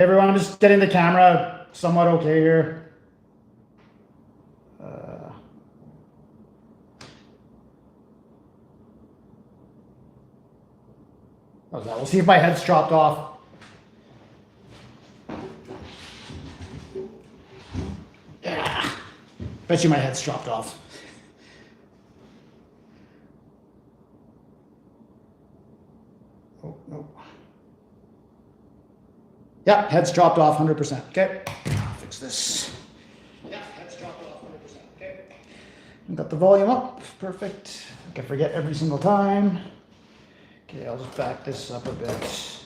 Everyone, I'm just getting the camera somewhat okay here. How's that? We'll see if my head's chopped off. Yeah. Bet you my head's chopped off. Oh, no. Yeah, head's chopped off 100%. Okay. Fix this. Yeah, head's chopped off 100%. Okay. Got the volume up. Perfect. I forget every single time. Okay, I'll just back this up a bit.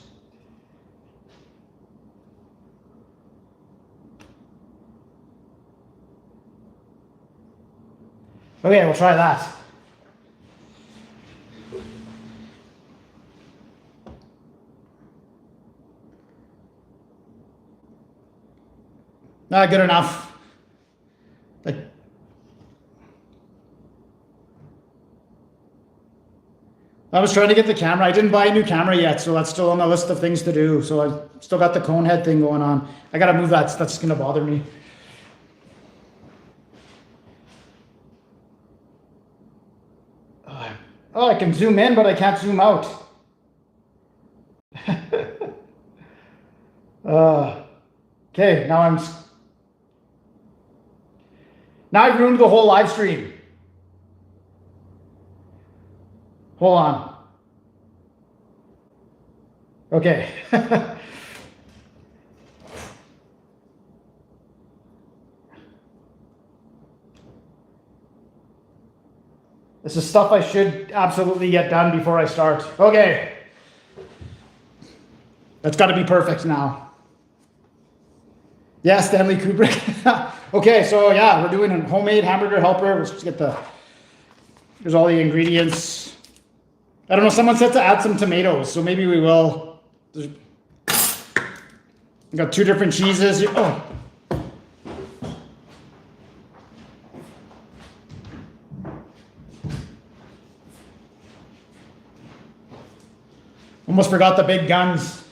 Okay, we'll try that. Not good enough. Like, I was trying to get the camera. I didn't buy a new camera yet, so that's still on the list of things to do. So I still got the cone head thing going on. I gotta move that. That's gonna bother me. Oh, I can zoom in, but I can't zoom out. Okay, now I've ruined the whole live stream. Hold on. Okay. This is stuff I should absolutely get done before I start. Okay. That's got to be perfect now. Yeah, Stanley Kubrick. Okay, so yeah, we're doing a homemade hamburger helper. Let's just get here's all the ingredients. I don't know, someone said to add some tomatoes, so maybe we will. We got 2 different cheeses here. Oh. Almost forgot the big guns.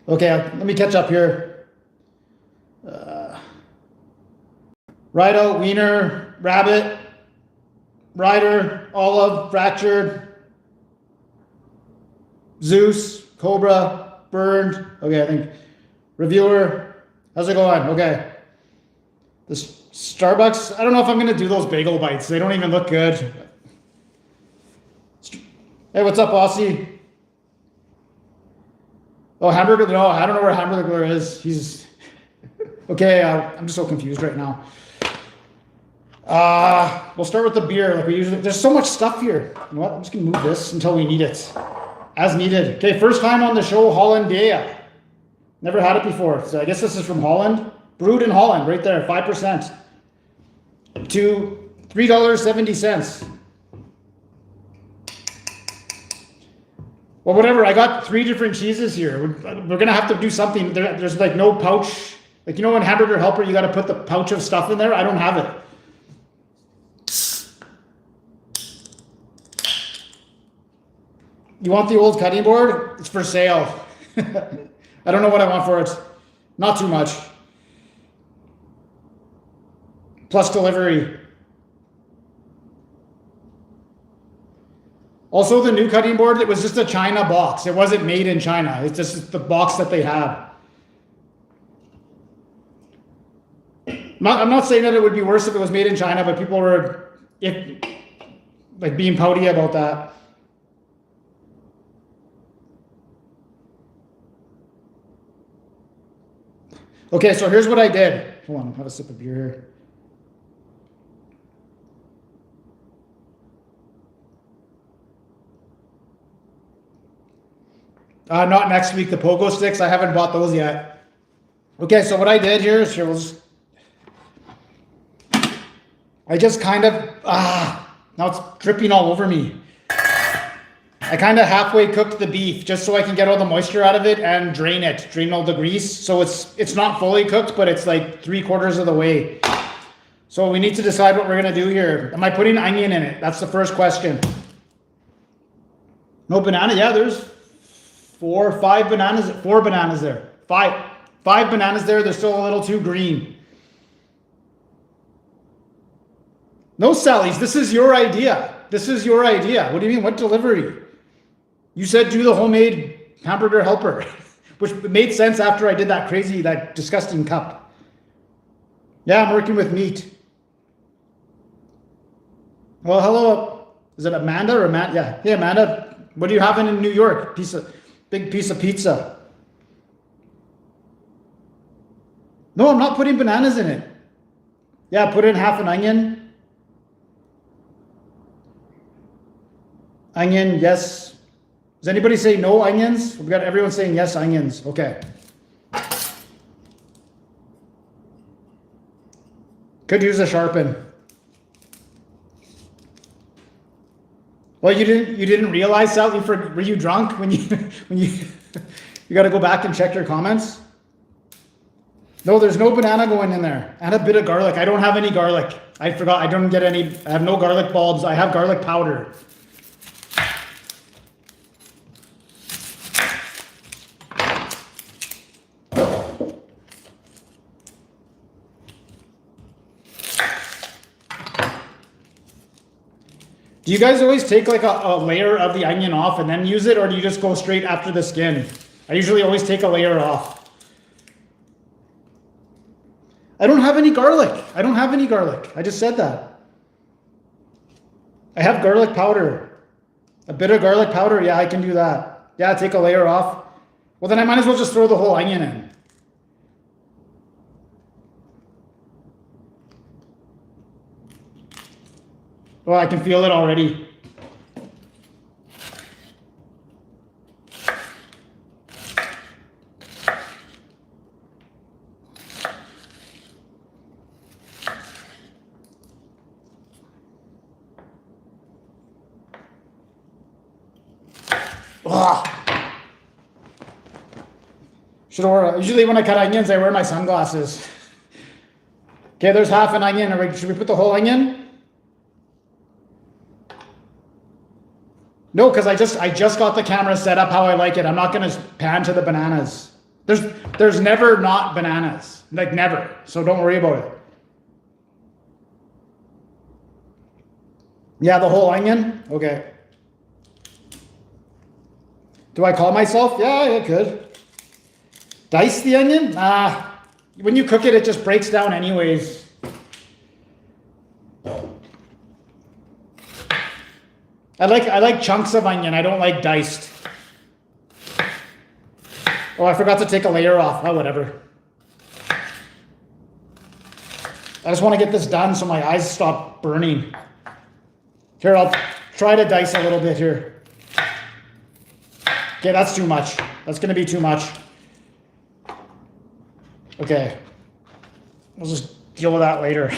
Okay, let me catch up here. Ride out, wiener, rabbit, rider, olive, fractured, Zeus, cobra, burned. Okay, I think. Reviewer, how's it going? Okay. This Starbucks, I don't know if I'm going to do those bagel bites. They don't even look good. Hey, what's up, Aussie? Oh, Hamburger, no, I don't know where Hamburgler is. He's, okay, I'm just so confused right now. We'll start with the beer like we usually, there's so much stuff here. You know what, I'm just gonna move this until we need it. As needed. Okay, first time on the show, Hollandia. Never had it before, so I guess this is from Holland. Brewed in Holland, right there, 5%. To $3.70. Well, whatever, I got 3 different cheeses here. We're going to have to do something. There's like no pouch. Like, you know, in Hamburger Helper, you got to put the pouch of stuff in there. I don't have it. You want the old cutting board? It's for sale. I don't know what I want for it. Not too much. Plus delivery. Also, the new cutting board, it was just a China box. It wasn't made in China. It's just the box that they had. I'm not saying that it would be worse if it was made in China, but people were like being pouty about that. Okay, so here's what I did. Hold on, I'll have a sip of beer here. Not next week, the pogo sticks. I haven't bought those yet. Okay, so what I did here is I just kind of, now it's dripping all over me. I kind of halfway cooked the beef just so I can get all the moisture out of it and drain all the grease. So it's not fully cooked, but it's like 3/4 of the way. So we need to decide what we're gonna do here. Am I putting onion in it? That's the first question. No banana? Yeah, there's 5 bananas, 4 bananas there. 5 bananas there. They're still a little too green. No, Sally's, this is your idea. This is your idea. What do you mean? What delivery? You said do the homemade hamburger helper, which made sense after I did that disgusting cup. Yeah, I'm working with meat. Well, hello. Is it Amanda or Amanda? Yeah. Hey, Amanda. What do you have in New York? Big piece of pizza. No, I'm not putting bananas in it. Yeah, put in half an onion. Onion, yes. Does anybody say no onions? We've got everyone saying yes, onions. Okay. Could use a sharpen. Well, you didn't realize, Sal, were you drunk when you you got to go back and check your comments? No, there's no banana going in there. And a bit of garlic. I don't have any garlic. I forgot. I don't get any. I have no garlic bulbs. I have garlic powder. Do you guys always take like a layer of the onion off and then use it, or do you just go straight after the skin? I usually always take a layer off. I don't have any garlic. I don't have any garlic. I just said that. I have garlic powder. A bit of garlic powder. Yeah, I can do that. Yeah, take a layer off. Well, then I might as well just throw the whole onion in. Oh, I can feel it already. Usually when I cut onions, I wear my sunglasses. Okay, there's half an onion. Should we put the whole onion? No, because I just got the camera set up how I like it. I'm not going to pan to the bananas. There's never not bananas. Like never. So don't worry about it. Yeah, the whole onion? Okay. Do I call myself? Yeah, I could. Dice the onion? When you cook it, it just breaks down anyways. I like chunks of onion. I don't like diced. Oh, I forgot to take a layer off. Oh, whatever. I just want to get this done so my eyes stop burning. Here, I'll try to dice a little bit here. Okay, that's too much. That's going to be too much. Okay. We'll just deal with that later.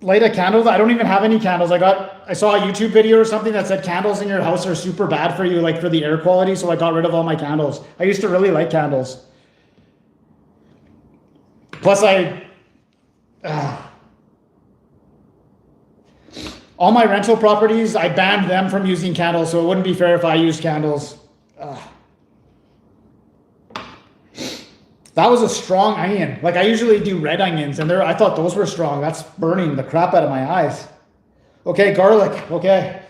Light a candle. I don't even have any candles. I saw a YouTube video or something that said candles in your house are super bad for you, like for the air quality. So I got rid of all my candles. I used to really like candles. Plus all my rental properties, I banned them from using candles. So it wouldn't be fair if I used candles. That was a strong onion. Like I usually do red onions and I thought those were strong. That's burning the crap out of my eyes. Okay, garlic. Okay.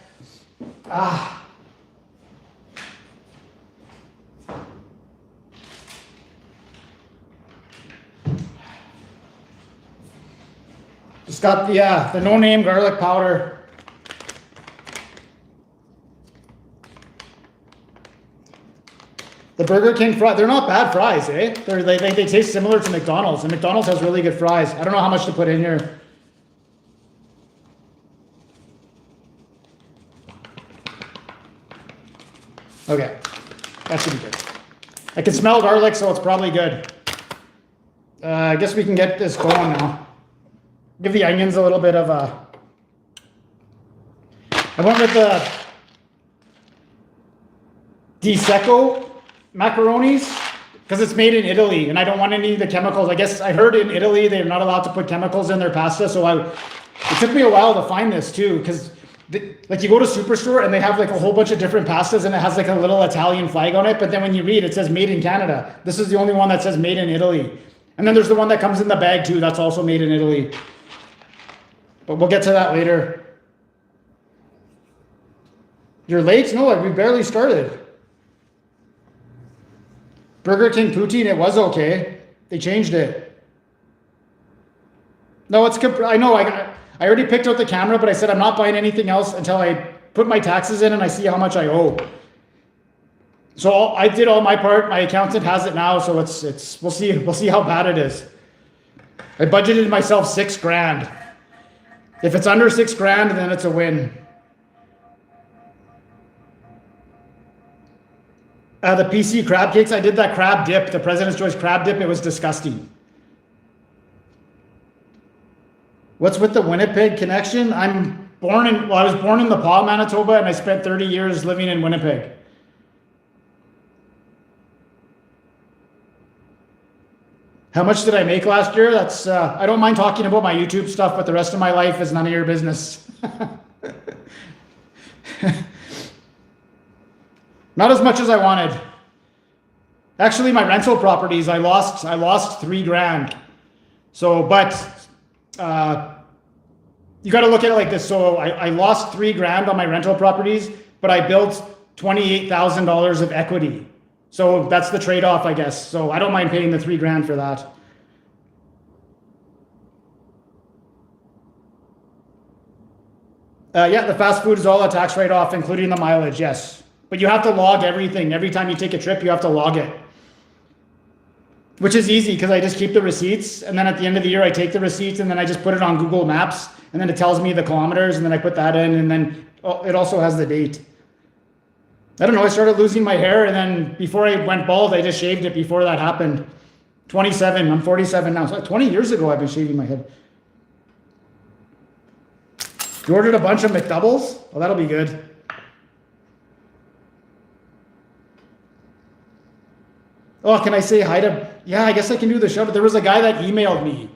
Just got the no-name garlic powder. The Burger King fries, they're not bad fries, eh? They taste similar to McDonald's, and McDonald's has really good fries. I don't know how much to put in here. Okay, that should be good. I can smell garlic, so it's probably good. I guess we can get this going now. Give the onions a little bit of a... I went with the Di Secco macaronis. because it's made in Italy, and I don't want any of the chemicals. I guess I heard in Italy they're not allowed to put chemicals in their pasta, so it took me a while to find this too, because like you go to Superstore and they have like a whole bunch of different pastas and it has like a little Italian flag on it, but then when you read it says made in Canada. This is the only one that says made in Italy. And then there's the one that comes in the bag too, that's also made in Italy. But we'll get to that later. You're late? No, like we barely started. Burger King poutine, it was okay. They changed it. No, I know, I already picked out the camera, but I said I'm not buying anything else until I put my taxes in and I see how much I owe. So I did all my part. My accountant has it now, so we'll see how bad it is. I budgeted myself $6,000. If it's under $6,000, then it's a win. The PC crab cakes, I did that crab dip, the President's Choice crab dip. It was disgusting. What's with the Winnipeg connection? I was born in the Paw, Manitoba, and I spent 30 years living in Winnipeg. How much did I make last year? That's I don't mind talking about my YouTube stuff, but the rest of my life is none of your business. Not as much as I wanted. Actually, my rental properties, I lost $3,000. So, but you got to look at it like this. So I lost $3,000 on my rental properties, but I built $28,000 of equity. So that's the trade-off, I guess. So I don't mind paying the $3,000 for that. Yeah, the fast food is all a tax write-off, including the mileage, yes. But you have to log everything. Every time you take a trip, you have to log it. Which is easy because I just keep the receipts. And then at the end of the year, I take the receipts and then I just put it on Google Maps. And then it tells me the kilometers and then I put that in. And then it also has the date. I don't know. I started losing my hair. And then before I went bald, I just shaved it before that happened. 27. I'm 47 now. So 20 years ago, I've been shaving my head. You ordered a bunch of McDoubles? Well, that'll be good. Oh, can I say hi to... Yeah, I guess I can do the show. But there was a guy that emailed me.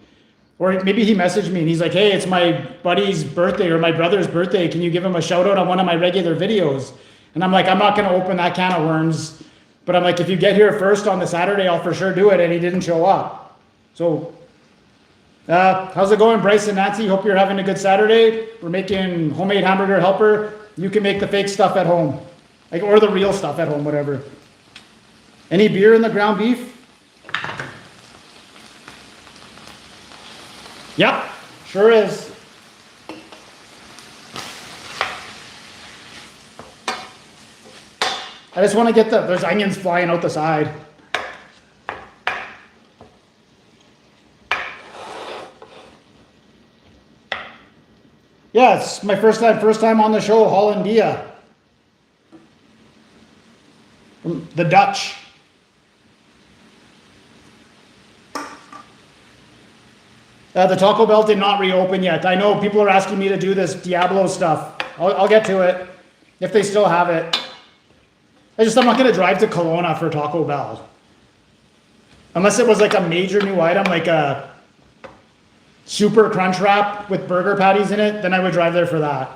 Or maybe he messaged me and he's like, hey, it's my buddy's birthday or my brother's birthday. Can you give him a shout out on one of my regular videos? And I'm like, I'm not going to open that can of worms. But I'm like, if you get here first on the Saturday, I'll for sure do it. And he didn't show up. So, how's it going, Bryce and Nancy? Hope you're having a good Saturday. We're making homemade hamburger helper. You can make the fake stuff at home. Like, or the real stuff at home, whatever. Any beer in the ground beef? Yep, sure is. I just want to get there's onions flying out the side. Yeah, it's my first time on the show, Hollandia. From the Dutch. The Taco Bell did not reopen yet. I know people are asking me to do this Diablo stuff. I'll get to it if they still have it. I'm not going to drive to Kelowna for Taco Bell. Unless it was like a major new item, like a super crunch wrap with burger patties in it, then I would drive there for that.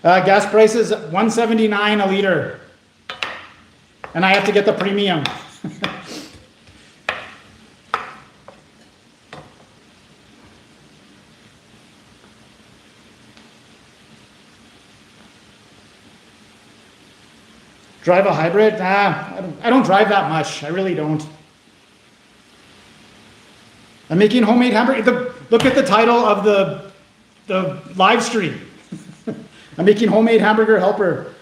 Gas prices $1.79 a liter. And I have to get the premium. Drive a hybrid? Nah, I don't drive that much. I really don't. I'm making homemade hamburger. Look at the title of the live stream. I'm making homemade hamburger helper.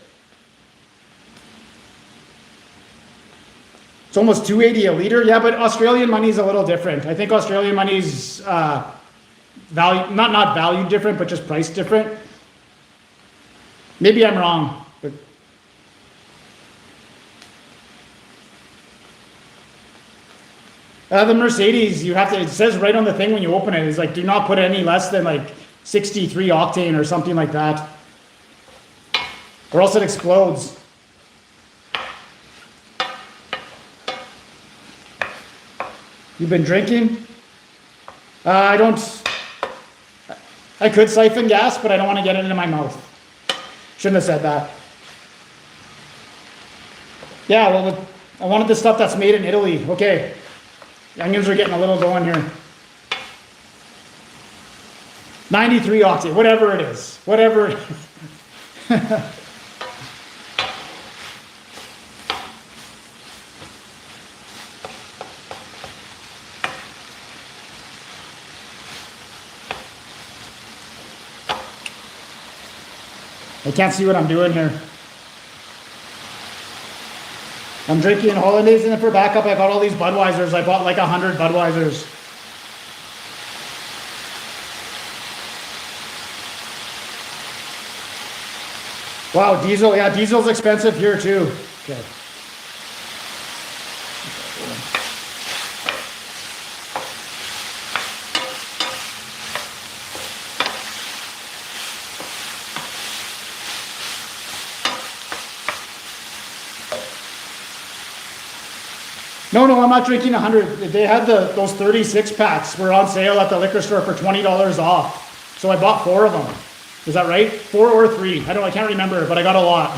It's almost $2.80 a liter. Yeah, but Australian money is a little different. I think Australian money's value, not value different, but just price different. Maybe I'm wrong. But the Mercedes, it says right on the thing when you open it, it's like, do not put any less than like 63 octane or something like that. Or else it explodes. You've been drinking? I don't... I could siphon gas, but I don't want to get it into my mouth. Shouldn't have said that. Yeah, well, I wanted the stuff that's made in Italy. Okay. The onions are getting a little going here. 93 octane, whatever it is. Whatever it is. I can't see what I'm doing here. I'm drinking Hollandaise, and then for backup, I got all these Budweisers. I bought like 100 Budweisers. Wow, diesel. Yeah, diesel's expensive here too. Okay. No, I'm not drinking 100. They had those 36 packs were on sale at the liquor store for $20 off. So I bought 4 of them. Is that right? 4 or 3? I can't remember, but I got a lot.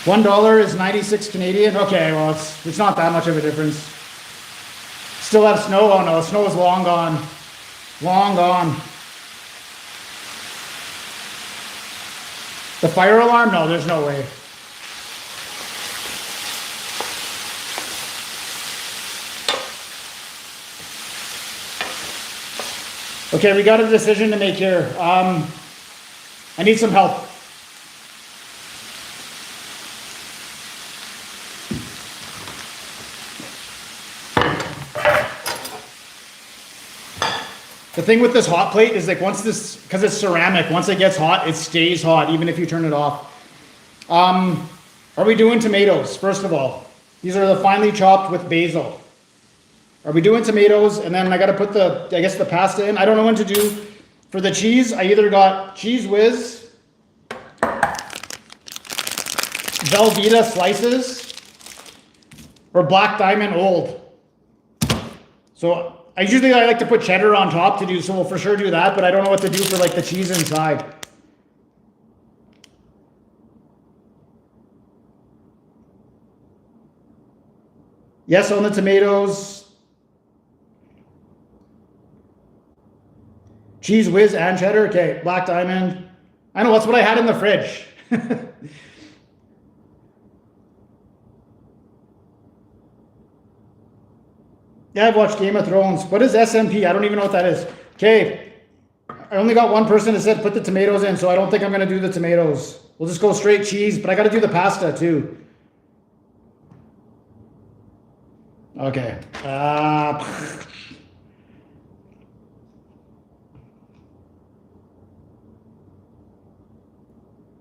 $1 is 96 Canadian. Okay, well it's not that much of a difference. Still have snow? Oh no, the snow is long gone. Long gone. The fire alarm? No, there's no way. Okay, we got a decision to make here. I need some help. The thing with this hot plate is like once this, because it's ceramic, once it gets hot, it stays hot even if you turn it off. Are we doing tomatoes, first of all? These are the finely chopped with basil. Are we doing tomatoes? And then I got to put the pasta in. I don't know what to do. For the cheese, I either got Cheese Whiz, Velveeta slices, or Black Diamond Old. So I like to put cheddar on top to do, so we'll for sure do that, but I don't know what to do for like the cheese inside. Yes on the tomatoes. Cheese Whiz and cheddar. Okay, Black Diamond. I know, that's what I had in the fridge. Yeah, I've watched Game of Thrones. What is SMP? I don't even know what that is. Okay. I only got one person that said put the tomatoes in, so I don't think I'm going to do the tomatoes. We'll just go straight cheese, but I got to do the pasta too. Okay.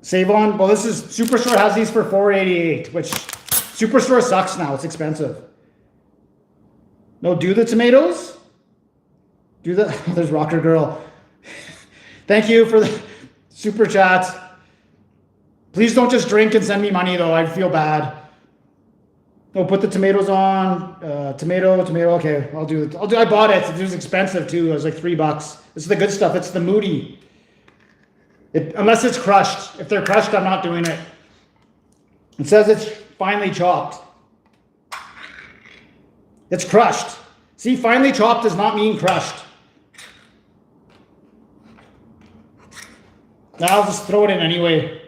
Save on. Well, this is Superstore has these for $4.88, which Superstore sucks now. It's expensive. No, do the tomatoes? Do the... There's Rocker Girl. Thank you for the super chat. Please don't just drink and send me money, though. I feel bad. No, put the tomatoes on. Tomato. Okay, I'll do it. I bought it. It was expensive, too. It was like $3. This is the good stuff. It's the Moody. Unless it's crushed. If they're crushed, I'm not doing it. It says it's finely chopped. It's crushed. See, finely chopped does not mean crushed. Now I'll just throw it in anyway.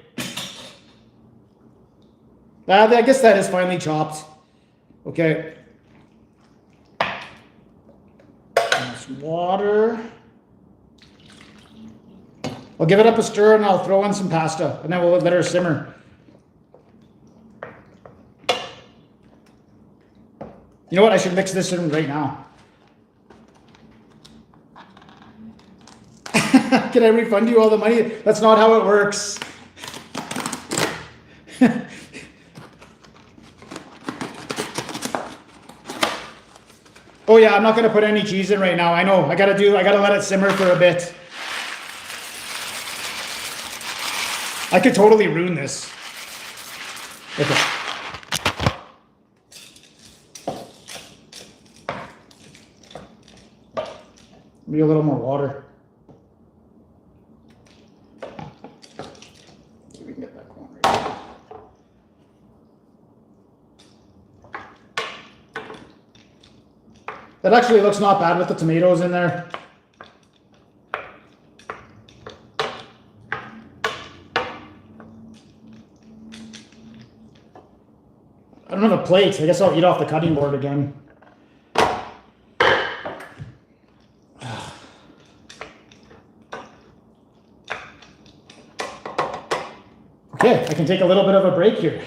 I guess that is finely chopped. Okay. Some water. I'll give it up a stir and I'll throw in some pasta and then we'll let her simmer. You know what? I should mix this in right now. Can I refund you all the money? That's not how it works. Oh yeah, I'm not going to put any cheese in right now. I know. I got to let it simmer for a bit. I could totally ruin this. Okay. Maybe a little more water. See if we can get that going right here. That actually looks not bad with the tomatoes in there. I don't have a plate. I guess I'll eat off the cutting board again. Okay, I can take a little bit of a break here.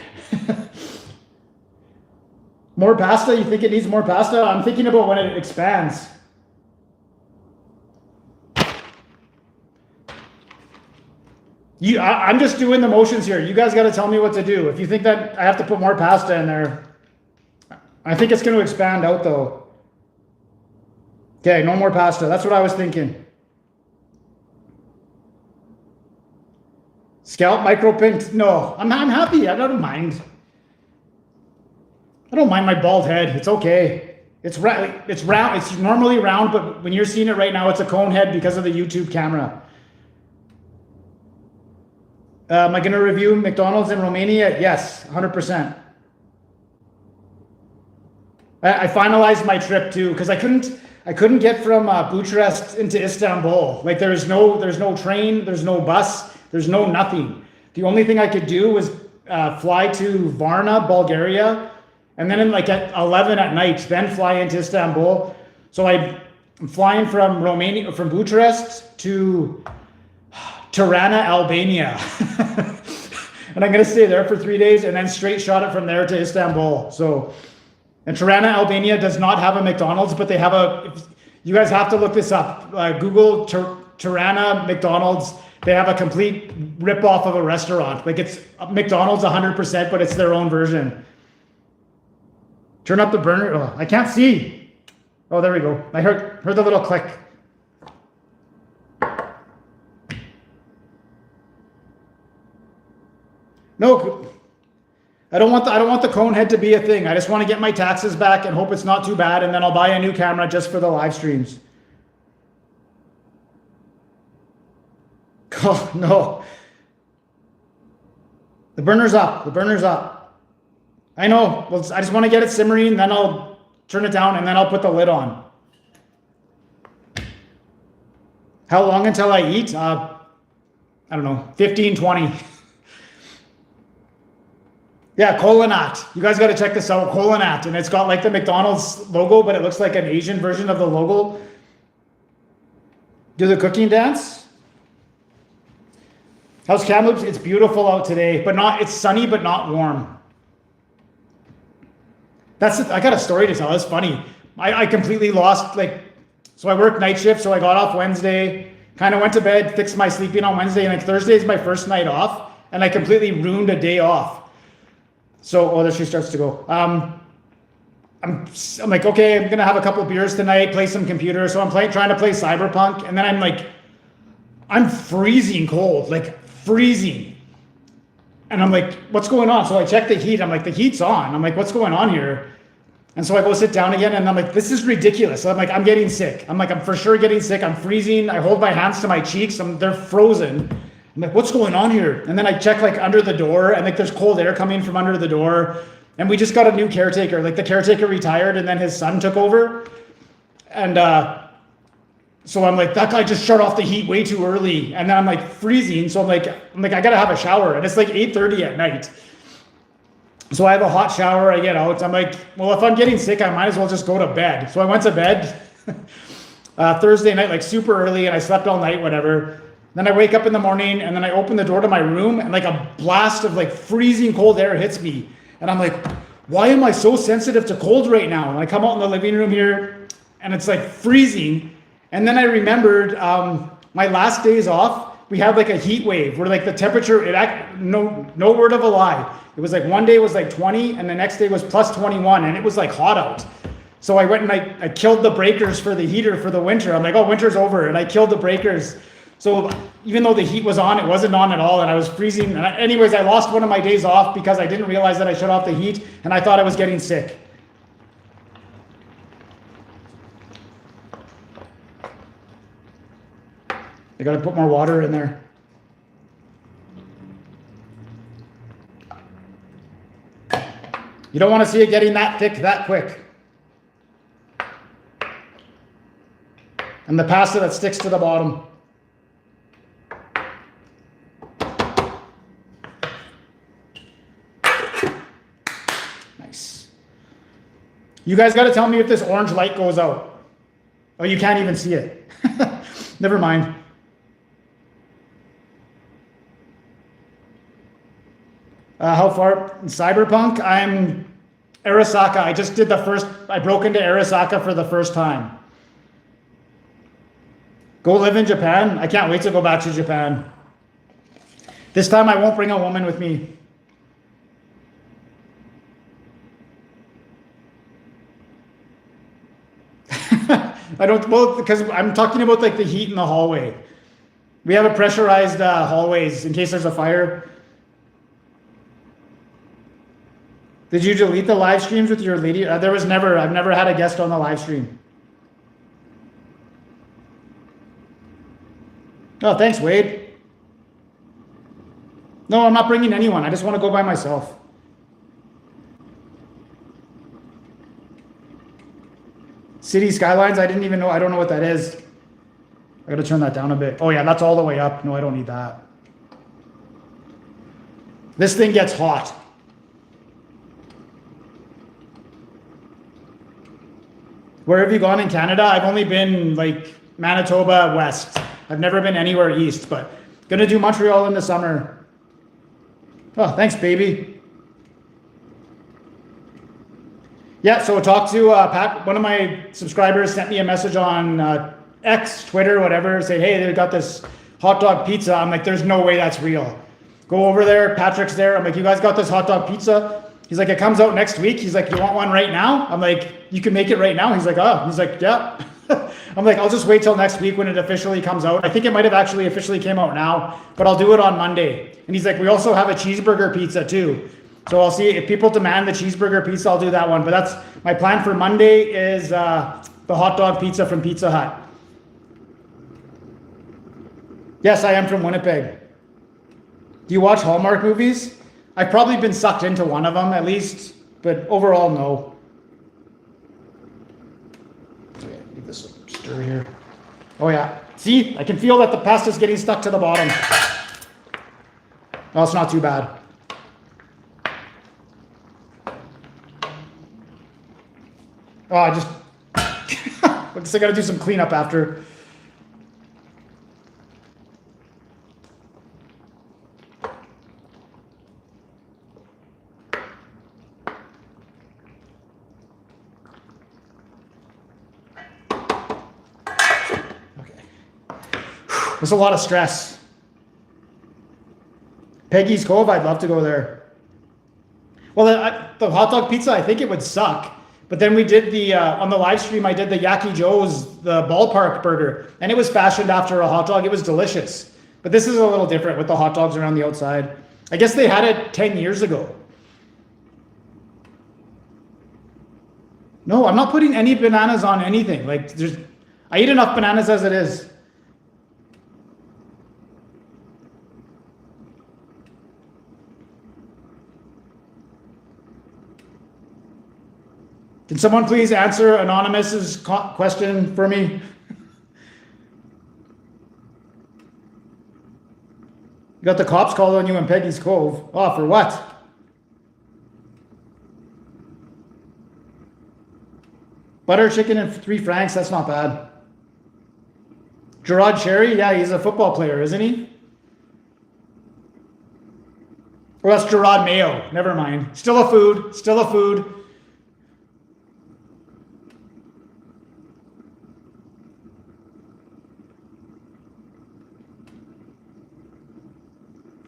More pasta? You think it needs more pasta? I'm thinking about when it expands. I'm just doing the motions here. You guys got to tell me what to do. If you think that I have to put more pasta in there, I think it's going to expand out though. Okay, no more pasta. That's what I was thinking. Scalp micro pint? No, I'm happy. I don't mind. I don't mind my bald head. It's okay. It's round. It's normally round, but when you're seeing it right now, it's a cone head because of the YouTube camera. Am I going to review McDonald's in Romania? Yes, 100%. I finalized my trip too because I couldn't get from Bucharest into Istanbul. Like there's no train, there's no bus, there's no nothing. The only thing I could do was fly to Varna, Bulgaria, and then at 11 at night, then fly into Istanbul. So I'm flying from Bucharest to Tirana, Albania. And I'm going to stay there for 3 days and then straight shot it from there to Istanbul. So, and Tirana, Albania does not have a McDonald's, but they have you guys have to look this up. Google Tirana McDonald's. They have a complete rip-off of a restaurant. Like it's McDonald's 100%, but it's their own version. Turn up the burner. Oh, I can't see. Oh, there we go. I heard the little click. No, I don't want the cone head to be a thing. I just want to get my taxes back and hope it's not too bad, and then I'll buy a new camera just for the live streams. Oh, no. The burner's up. The burner's up. I know. Well, I just want to get it simmering, then I'll turn it down, and then I'll put the lid on. How long until I eat? I don't know, 15, 20. Yeah, Colonat. You guys got to check this out, Colonat. And it's got like the McDonald's logo, but it looks like an Asian version of the logo. Do the cooking dance. How's Kamloops? It's beautiful out today, but it's sunny, but not warm. I got a story to tell. It's funny. I completely lost, so I worked night shift, so I got off Wednesday, kind of went to bed, fixed my sleeping on Wednesday, and Thursday is my first night off, and I completely ruined a day off. So, there she starts to go. I'm like, okay, I'm going to have a couple beers tonight, play some computer. So I'm trying to play Cyberpunk. And then I'm freezing cold, freezing. And I'm like, what's going on? So I check the heat. I'm like, the heat's on. I'm like, what's going on here? And so I go sit down again and I'm like, this is ridiculous. So I'm like, I'm getting sick. I'm for sure getting sick. I'm freezing. I hold my hands to my cheeks. They're frozen. I'm like, what's going on here? And then I check under the door and there's cold air coming from under the door. And we just got a new caretaker. The caretaker retired and then his son took over. And so I'm like, that guy just shut off the heat way too early. And then I'm freezing. So I'm like, I gotta have a shower. And it's 8:30 at night. So I have a hot shower. I get out. I'm like, well, if I'm getting sick, I might as well just go to bed. So I went to bed Thursday night, super early, and I slept all night, whatever. Then I wake up in the morning and then I open the door to my room and a blast of freezing cold air hits me. And I'm like, why am I so sensitive to cold right now? And I come out in the living room here and it's freezing. And then I remembered my last days off, we had a heat wave where the temperature, no word of a lie. It was one day was 20 and the next day was plus 21 and it was hot out. So I went and I killed the breakers for the heater for the winter. I'm like, oh, winter's over. And I killed the breakers. So even though the heat was on, it wasn't on at all, and I was freezing. And anyways, I lost one of my days off because I didn't realize that I shut off the heat, and I thought I was getting sick. I gotta put more water in there. You don't want to see it getting that thick that quick. And the pasta that sticks to the bottom. Nice. You guys got to tell me if this orange light goes out. Oh, you can't even see it. Never mind. How far? Cyberpunk? I'm Arasaka. I just did I broke into Arasaka for the first time. Go live in Japan? I can't wait to go back to Japan. This time I won't bring a woman with me. Well, because I'm talking about like the heat in the hallway. We have a pressurized hallways in case there's a fire. Did you delete the live streams with your lady? I've never had a guest on the live stream. Oh, thanks, Wade. No, I'm not bringing anyone. I just want to go by myself. City Skylines, I didn't even know. I don't know what that is. I got to turn that down a bit. Oh, yeah, that's all the way up. No, I don't need that. This thing gets hot. Where have you gone in Canada? I've only been like Manitoba West. I've never been anywhere east, but gonna do Montreal in the summer. Oh, thanks, baby. Yeah, so talk to Pat. One of my subscribers sent me a message on X, Twitter, whatever, say, hey, they got this hot dog pizza. I'm like, there's no way that's real. Go over there. Patrick's there. I'm like, you guys got this hot dog pizza? He's like, it comes out next week. He's like, you want one right now? I'm like, you can make it right now. He's like, oh. He's like, yeah. I'm like, I'll just wait till next week when it officially comes out. I think it might have actually officially came out now, but I'll do it on Monday. And he's like, we also have a cheeseburger pizza too. So I'll see if people demand the cheeseburger pizza, I'll do that one. But that's my plan for Monday is the hot dog pizza from Pizza Hut. Yes, I am from Winnipeg. Do you watch Hallmark movies? I've probably been sucked into one of them at least, but overall, no. Okay, leave this stir here. Oh yeah, see, I can feel that the pasta's getting stuck to the bottom. Oh, it's not too bad. Oh, I just, I guess I gotta do some cleanup after. There's a lot of stress. Peggy's Cove, I'd love to go there. Well, the hot dog pizza, I think it would suck. But then we did on the live stream, I did the Yaki Joe's, the ballpark burger. And it was fashioned after a hot dog. It was delicious. But this is a little different with the hot dogs around the outside. I guess they had it 10 years ago. No, I'm not putting any bananas on anything. Like, I eat enough bananas as it is. Can someone please answer Anonymous's question for me? You got the cops called on you in Peggy's Cove. Oh, for what? Butter chicken and 3 francs, that's not bad. Gerard Cherry, yeah, he's a football player, isn't he? Well, that's Gerard Mayo. Never mind. Still a food, still a food.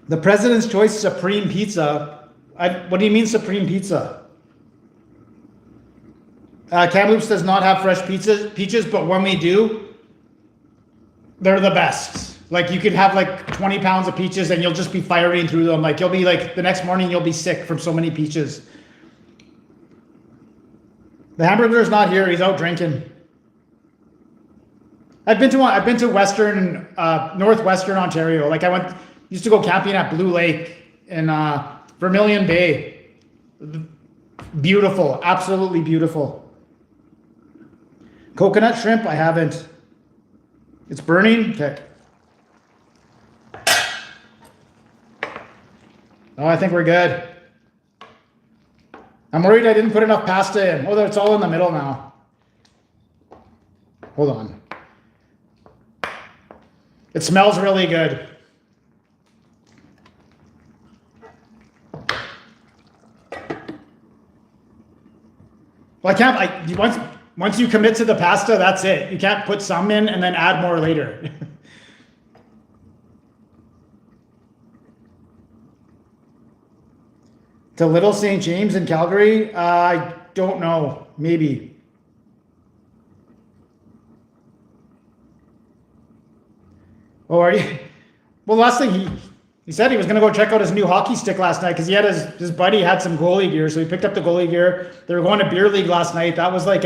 The President's Choice Supreme Pizza. What do you mean Supreme Pizza? Kamloops does not have fresh peaches, but when we do, they're the best. Like you could have like 20 pounds of peaches and you'll just be firing through them. Like you'll be like, the next morning you'll be sick from so many peaches. The Hamburgler's not here. He's out drinking. I've been to Western, Northwestern Ontario. Like used to go camping at Blue Lake in Vermilion Bay. Beautiful, absolutely beautiful. Coconut shrimp, I haven't. It's burning. Okay. Oh, I think we're good. I'm worried I didn't put enough pasta in. Oh, it's all in the middle now. Hold on. It smells really good. Well, I can't, once you commit to the pasta, that's it. You can't put some in and then add more later. To Little St. James in Calgary? I don't know. Maybe. Oh, are you? Well, last thing he said he was going to go check out his new hockey stick last night because he had his buddy had some goalie gear, so he picked up the goalie gear. They were going to beer league last night. That was like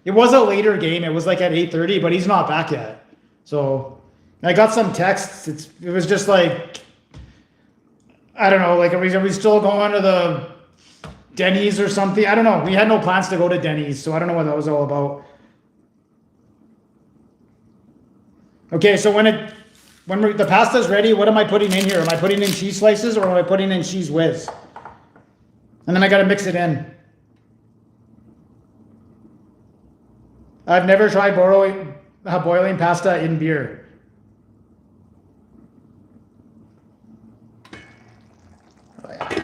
it was a later game. It was like at 8:30, but he's not back yet. So I got some texts. It was just like, I don't know, like are we still going to the Denny's or something? I don't know. We had no plans to go to Denny's, so I don't know what that was all about. Okay, so when the pasta's ready, what am I putting in here? Am I putting in cheese slices or am I putting in cheese whiz? And then I got to mix it in. I've never tried boiling pasta in beer. Oh, yeah.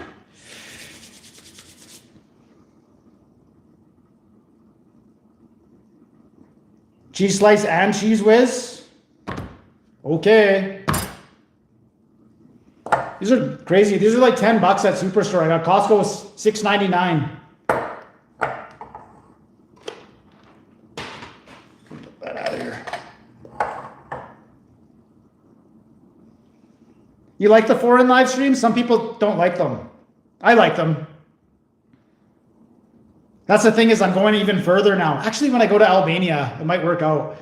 Cheese slice and cheese whiz? Okay. These are crazy. These are like $10 at Superstore. I got Costco was $6.99. Put that out of here. You like the foreign live streams? Some people don't like them. I like them. That's the thing is I'm going even further now. Actually, when I go to Albania, it might work out.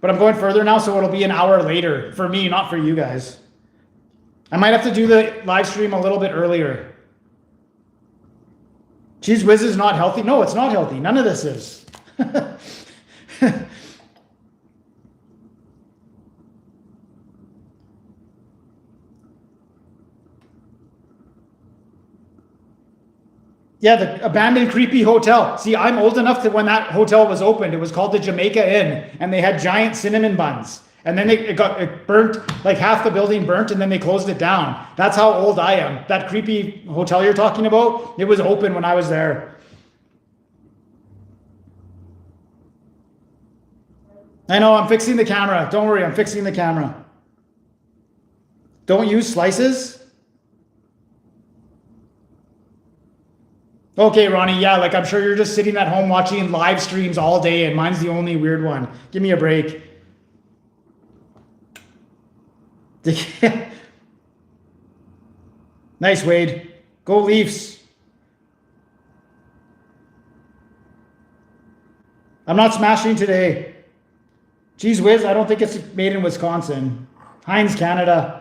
But I'm going further now, so it'll be an hour later for me, not for you guys. I might have to do the live stream a little bit earlier. Cheese whiz is not healthy? No, it's not healthy. None of this is. Yeah, the abandoned creepy hotel. See, I'm old enough that when that hotel was opened, it was called the Jamaica Inn, and they had giant cinnamon buns. And then it burnt, like half the building burnt, and then they closed it down. That's how old I am. That creepy hotel you're talking about, it was open when I was there. I know, I'm fixing the camera. Don't worry, I'm fixing the camera. Don't use slices? Okay, Ronnie, yeah, like I'm sure you're just sitting at home watching live streams all day and mine's the only weird one. Give me a break. Nice, Wade. Go Leafs. I'm not smashing today. Cheese whiz, I don't think it's made in Wisconsin. Heinz, Canada.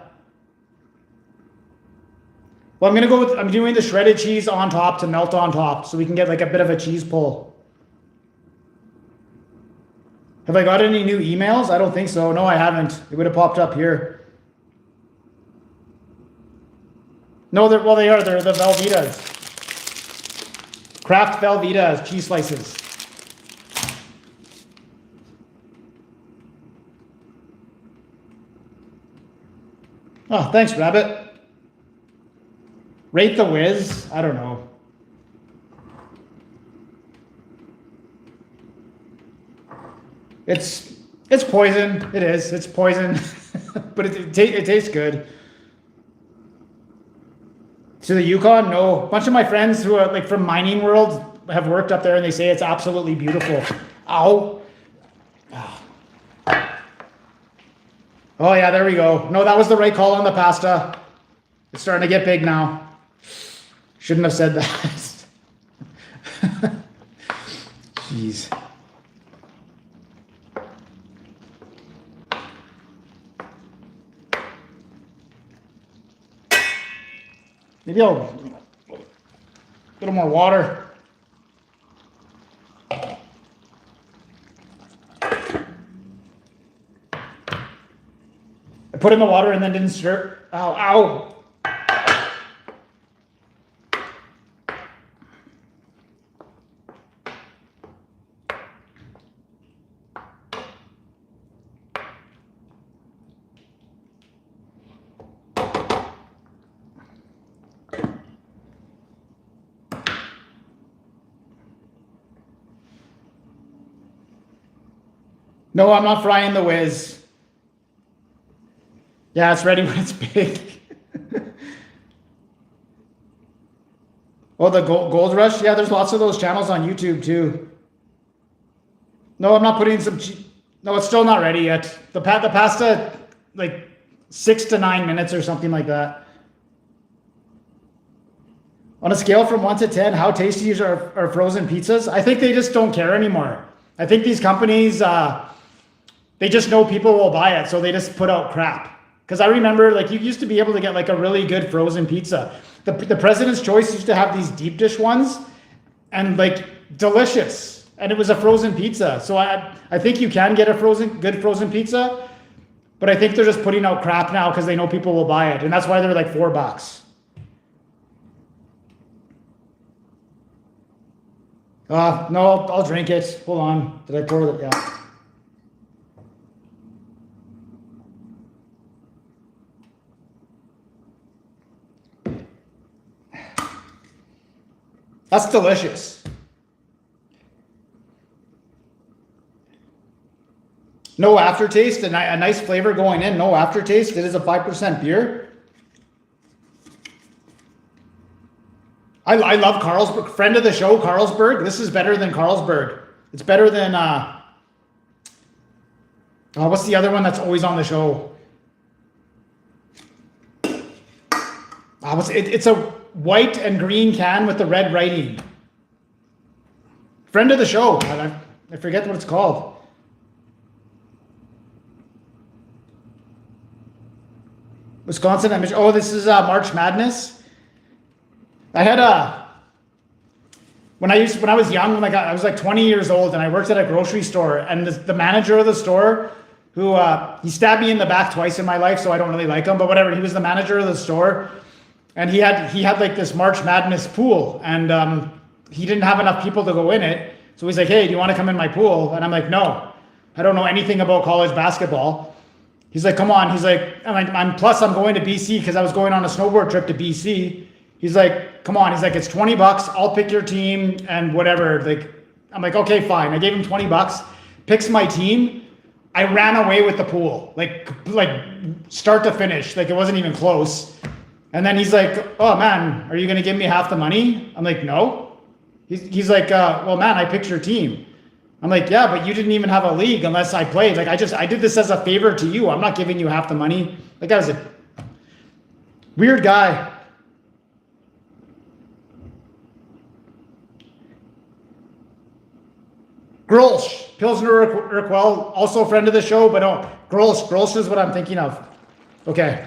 Well, I'm doing the shredded cheese on top to melt on top so we can get like a bit of a cheese pull. Have I got any new emails? I don't think so. No, I haven't. It would have popped up here. No, they are. They're the Velveeta's. Kraft Velveeta cheese slices. Oh, thanks, Rabbit. Rate the whiz? I don't know. It's poison. It is. It's poison. But it tastes good. To the Yukon? No. A bunch of my friends who are like from mining world have worked up there and they say it's absolutely beautiful. Ow. Oh yeah, there we go. No, that was the right call on the pasta. It's starting to get big now. Shouldn't have said that. Jeez. Maybe I'll a little more water. I put in the water and then didn't stir. Ow, ow. No, I'm not frying the whiz. Yeah, it's ready when it's big. Oh, the Gold Rush? Yeah, there's lots of those channels on YouTube too. No, I'm not putting some no, it's still not ready yet. The pasta, like 6 to 9 minutes or something like that. On a scale from 1 to 10, how tasty are frozen pizzas? I think they just don't care anymore. I think these companies, they just know people will buy it, so they just put out crap. Because I remember, like, you used to be able to get like a really good frozen pizza. The President's Choice used to have these deep dish ones, and like delicious, and it was a frozen pizza. So I think you can get a good frozen pizza, but I think they're just putting out crap now because they know people will buy it, and that's why they're like $4. No, I'll drink it. Hold on. Did I pour it? Yeah. That's delicious. No aftertaste, a nice flavor going in. No aftertaste. It is a 5% beer. I love Carlsberg. Friend of the show, Carlsberg. This is better than Carlsberg. It's better than what's the other one that's always on the show? It's a white and green can with the red writing. Friend of the show. I forget what it's called. Wisconsin. Oh, this is March Madness. I had when I was young, like I was like 20 years old, and I worked at a grocery store, and the manager of the store, who he stabbed me in the back twice in my life, so I don't really like him, but whatever. He was the manager of the store, and he had like this March Madness pool, and he didn't have enough people to go in it, so he's like, "Hey, do you want to come in my pool?" And I'm like, "No, I don't know anything about college basketball." He's like, "Come on." He's like, I'm going to BC because I was going on a snowboard trip to BC. He's like, "Come on." He's like, "It's $20. I'll pick your team and whatever." Like, I'm like, "Okay, fine." I gave him $20. Picks my team. I ran away with the pool, like start to finish. Like, it wasn't even close. And then he's like, "Oh man, are you gonna give me half the money?" I'm like, "No." He's like, "Well, man, I picked your team." I'm like, "Yeah, but you didn't even have a league unless I played. Like, I did this as a favor to you. I'm not giving you half the money." Like, that was a weird guy. Grolsch, Pilsner Urquell, also a friend of the show, but no, Grolsch is what I'm thinking of. Okay.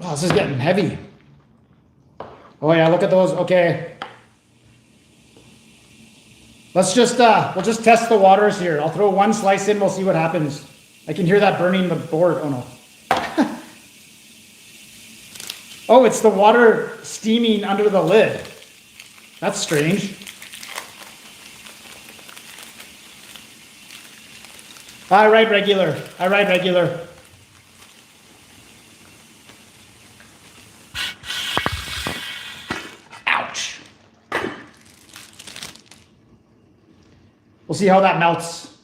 Oh, this is getting heavy. Oh yeah, look at those. Okay. Let's just, we'll just test the waters here. I'll throw one slice in, we'll see what happens. I can hear that burning the board. Oh no. Oh, it's the water steaming under the lid. That's strange. I ride regular. Ouch. We'll see how that melts.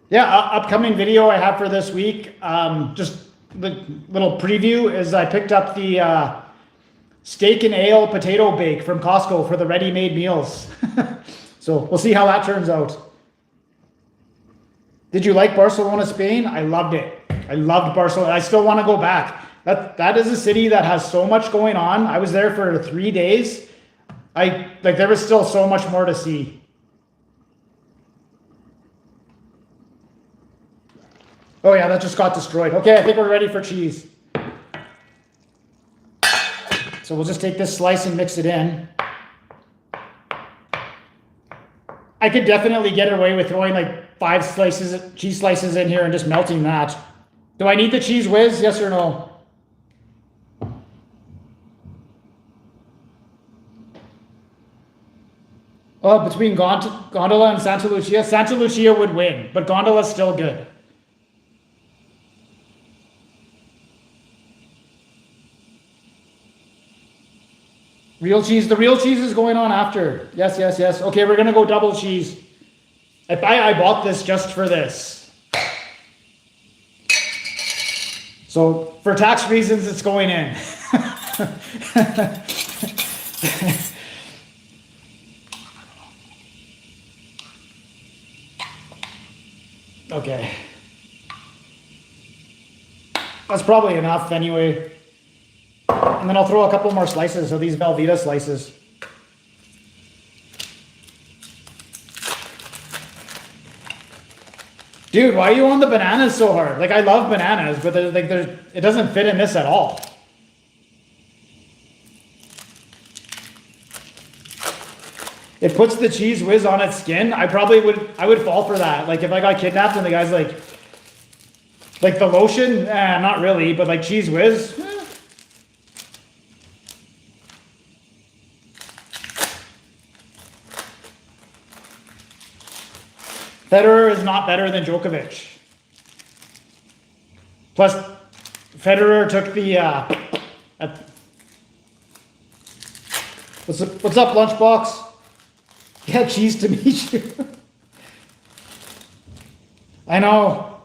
Yeah, upcoming video I have for this week, just the little preview is I picked up the steak and ale potato bake from Costco for the ready-made meals. So we'll see how that turns out. Did you like Barcelona, Spain? I loved it. I loved Barcelona. I still want to go back. That is a city that has so much going on. I was there for 3 days. There was still so much more to see. Oh yeah, that just got destroyed. Okay, I think we're ready for cheese. So we'll just take this slice and mix it in. I could definitely get away with throwing like 5 cheese slices in here and just melting that. Do I need the cheese whiz? Yes or no? Oh, between Gondola and Santa Lucia? Santa Lucia would win, but Gondola's still good. Real cheese. The real cheese is going on after. Yes, yes, yes. Okay, we're going to go double cheese. I bought this just for this. So for tax reasons, it's going in. Okay. That's probably enough anyway. And then I'll throw a couple more slices of these Velveeta slices. Dude, why are you on the bananas so hard? Like, I love bananas, but it doesn't fit in this at all. It puts the cheese whiz on its skin. I would fall for that. Like, if I got kidnapped and the guy's like the lotion, not really, but like cheese whiz. Federer is not better than Djokovic. Plus, Federer took the... what's up, Lunchbox? Yeah, cheese to meet you. I know.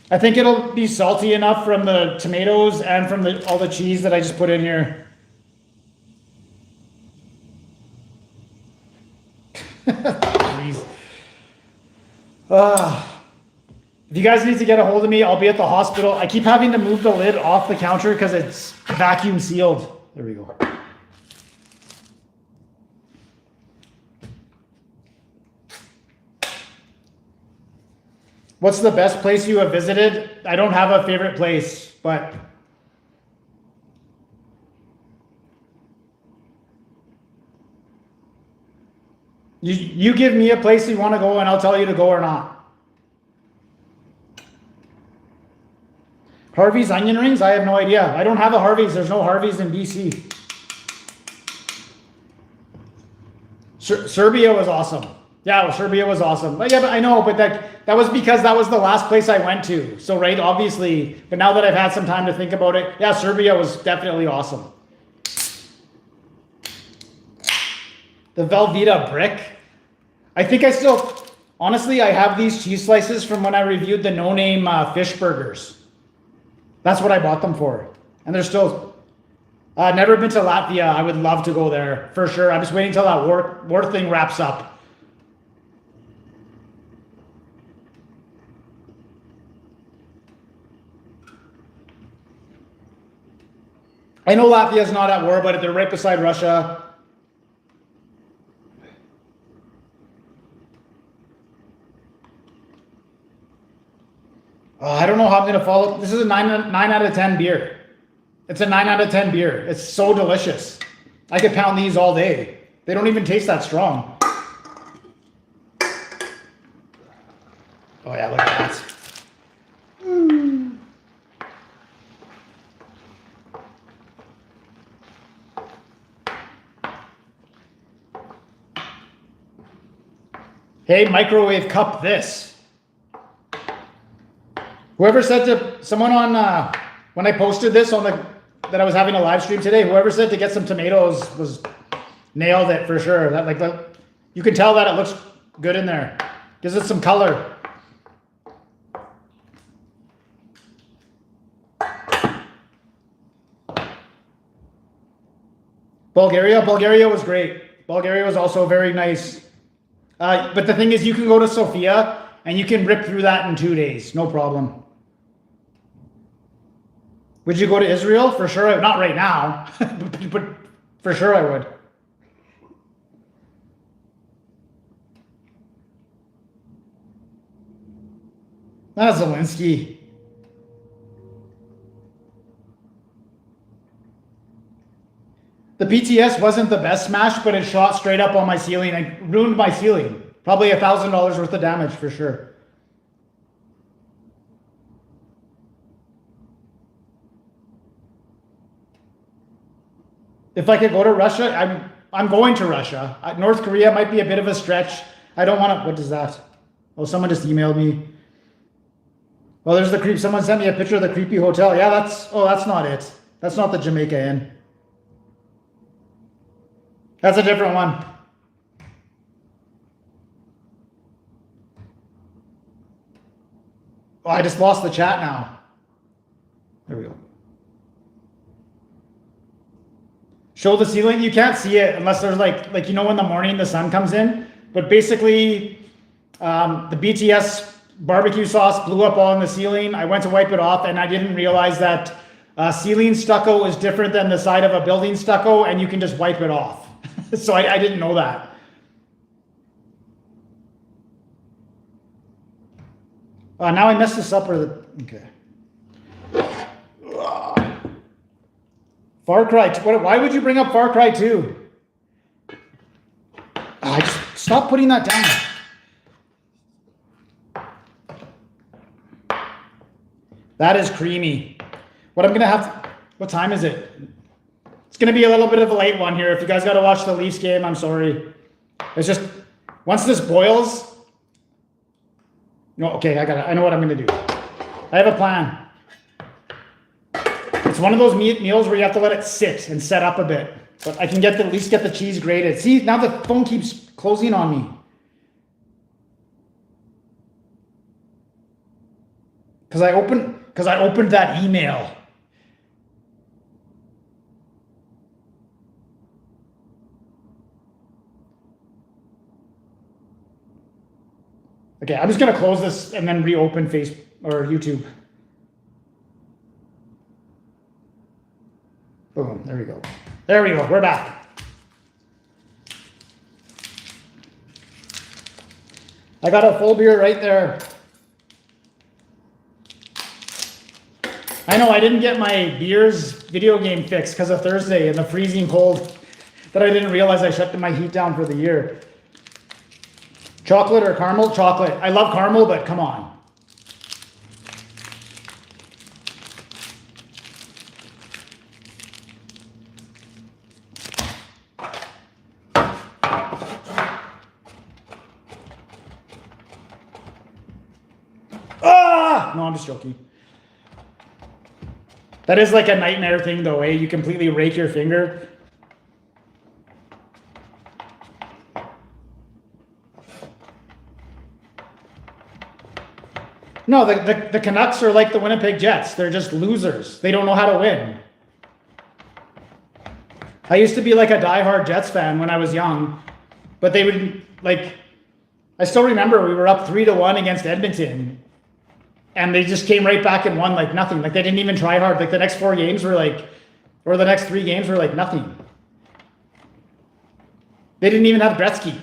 I think it'll be salty enough from the tomatoes and from all the cheese that I just put in here. Jeez. If you guys need to get a hold of me, I'll be at the hospital. I keep having to move the lid off the counter because it's vacuum sealed. There we go. What's the best place you have visited? I don't have a favorite place, but you give me a place you want to go and I'll tell you to go or not. Harvey's onion rings? I have no idea. I don't have a Harvey's. There's no Harvey's in BC. Serbia was awesome. Yeah, well, Serbia was awesome. But yeah, but I know, but that was because that was the last place I went to. So, right, obviously, but now that I've had some time to think about it, yeah, Serbia was definitely awesome. The Velveeta brick. I think I still, honestly, I have these cheese slices from when I reviewed the no-name fish burgers. That's what I bought them for. And they're still, never been to Latvia. I would love to go there, for sure. I'm just waiting till that war thing wraps up. I know Latvia's not at war, but they're right beside Russia. I don't know how I'm going to follow. This is a 9 out of 10 beer. It's a 9 out of 10 beer. It's so delicious. I could pound these all day. They don't even taste that strong. Oh yeah, look at that. Hey, microwave cup this. Whoever said to someone on when I posted this on that I was having a live stream today, whoever said to get some tomatoes was nailed it for sure. That you can tell that it looks good in there. Gives it some color. Bulgaria was great. Bulgaria was also very nice. But the thing is, you can go to Sofia and you can rip through that in 2 days. No problem. Would you go to Israel? For sure. Not right now, but for sure I would. That's Zelensky. The BTS wasn't the best smash, but it shot straight up on my ceiling and ruined my ceiling. Probably $1,000 worth of damage for sure. If I could go to Russia, I'm going to Russia. North Korea might be a bit of a stretch. I don't want to. What is that? Oh, someone just emailed me. Well, there's the creep. Someone sent me a picture of the creepy hotel. Yeah, that's not it. That's not the Jamaica Inn. That's a different one. Oh, I just lost the chat now. There we go. Show the ceiling. You can't see it unless there's like you know, in the morning the sun comes in. But basically, the BTS barbecue sauce blew up all in the ceiling. I went to wipe it off and I didn't realize that ceiling stucco is different than the side of a building stucco, and you can just wipe it off. So I didn't know that. Now I messed this up. Okay. Far Cry. Why would you bring up Far Cry 2? Just stop putting that down. That is creamy. What I'm gonna have to. What time is it? It's gonna be a little bit of a late one here. If you guys gotta watch the Leafs game, I'm sorry. It's just once this boils. No, okay, I know what I'm gonna do. I have a plan. It's one of those meals where you have to let it sit and set up a bit. But I can at least get the cheese grated. See, now the phone keeps closing on me. Because I opened that email. Okay, I'm just gonna close this and then reopen Facebook or YouTube. Boom, there we go. There we go, we're back. I got a full beer right there. I know I didn't get my beers video game fixed because of Thursday and the freezing cold that I didn't realize I shut my heat down for the year. Chocolate or caramel? Chocolate. I love caramel, but come on. No, I'm just joking. That is like a nightmare thing though, eh? You completely rake your finger. No, the Canucks are like the Winnipeg Jets. They're just losers. They don't know how to win. I used to be like a diehard Jets fan when I was young, but they would like, I still remember we were up 3-1 against Edmonton. And they just came right back and won like nothing. Like they didn't even try hard. Like the next 4 games were like, or the next 3 games were like nothing. They didn't even have Gretzky.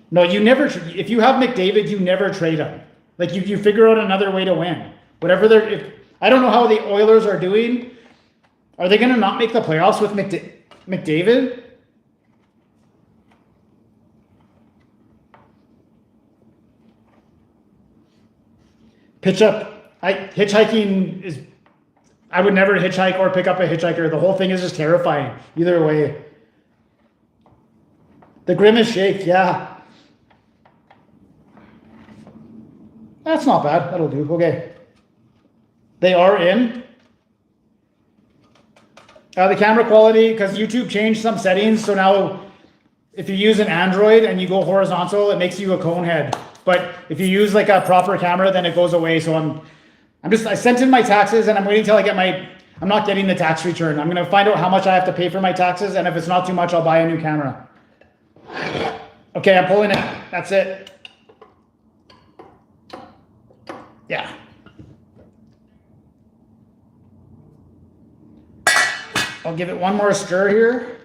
No, you never, if you have McDavid, you never trade him. Like you figure out another way to win. Whatever I don't know how the Oilers are doing. Are they going to not make the playoffs with McDavid? Pitch up. Hitchhiking is, I would never hitchhike or pick up a hitchhiker. The whole thing is just terrifying. Either way. The Grimace Shake, yeah. That's not bad. That'll do. Okay. They are in. The camera quality, because YouTube changed some settings. So now if you use an Android and you go horizontal, it makes you a cone head. But if you use like a proper camera, then it goes away. So I sent in my taxes and I'm waiting till I get I'm not getting the tax return. I'm going to find out how much I have to pay for my taxes, and if it's not too much, I'll buy a new camera. Okay, I'm pulling it. That's it. Yeah. I'll give it one more stir here.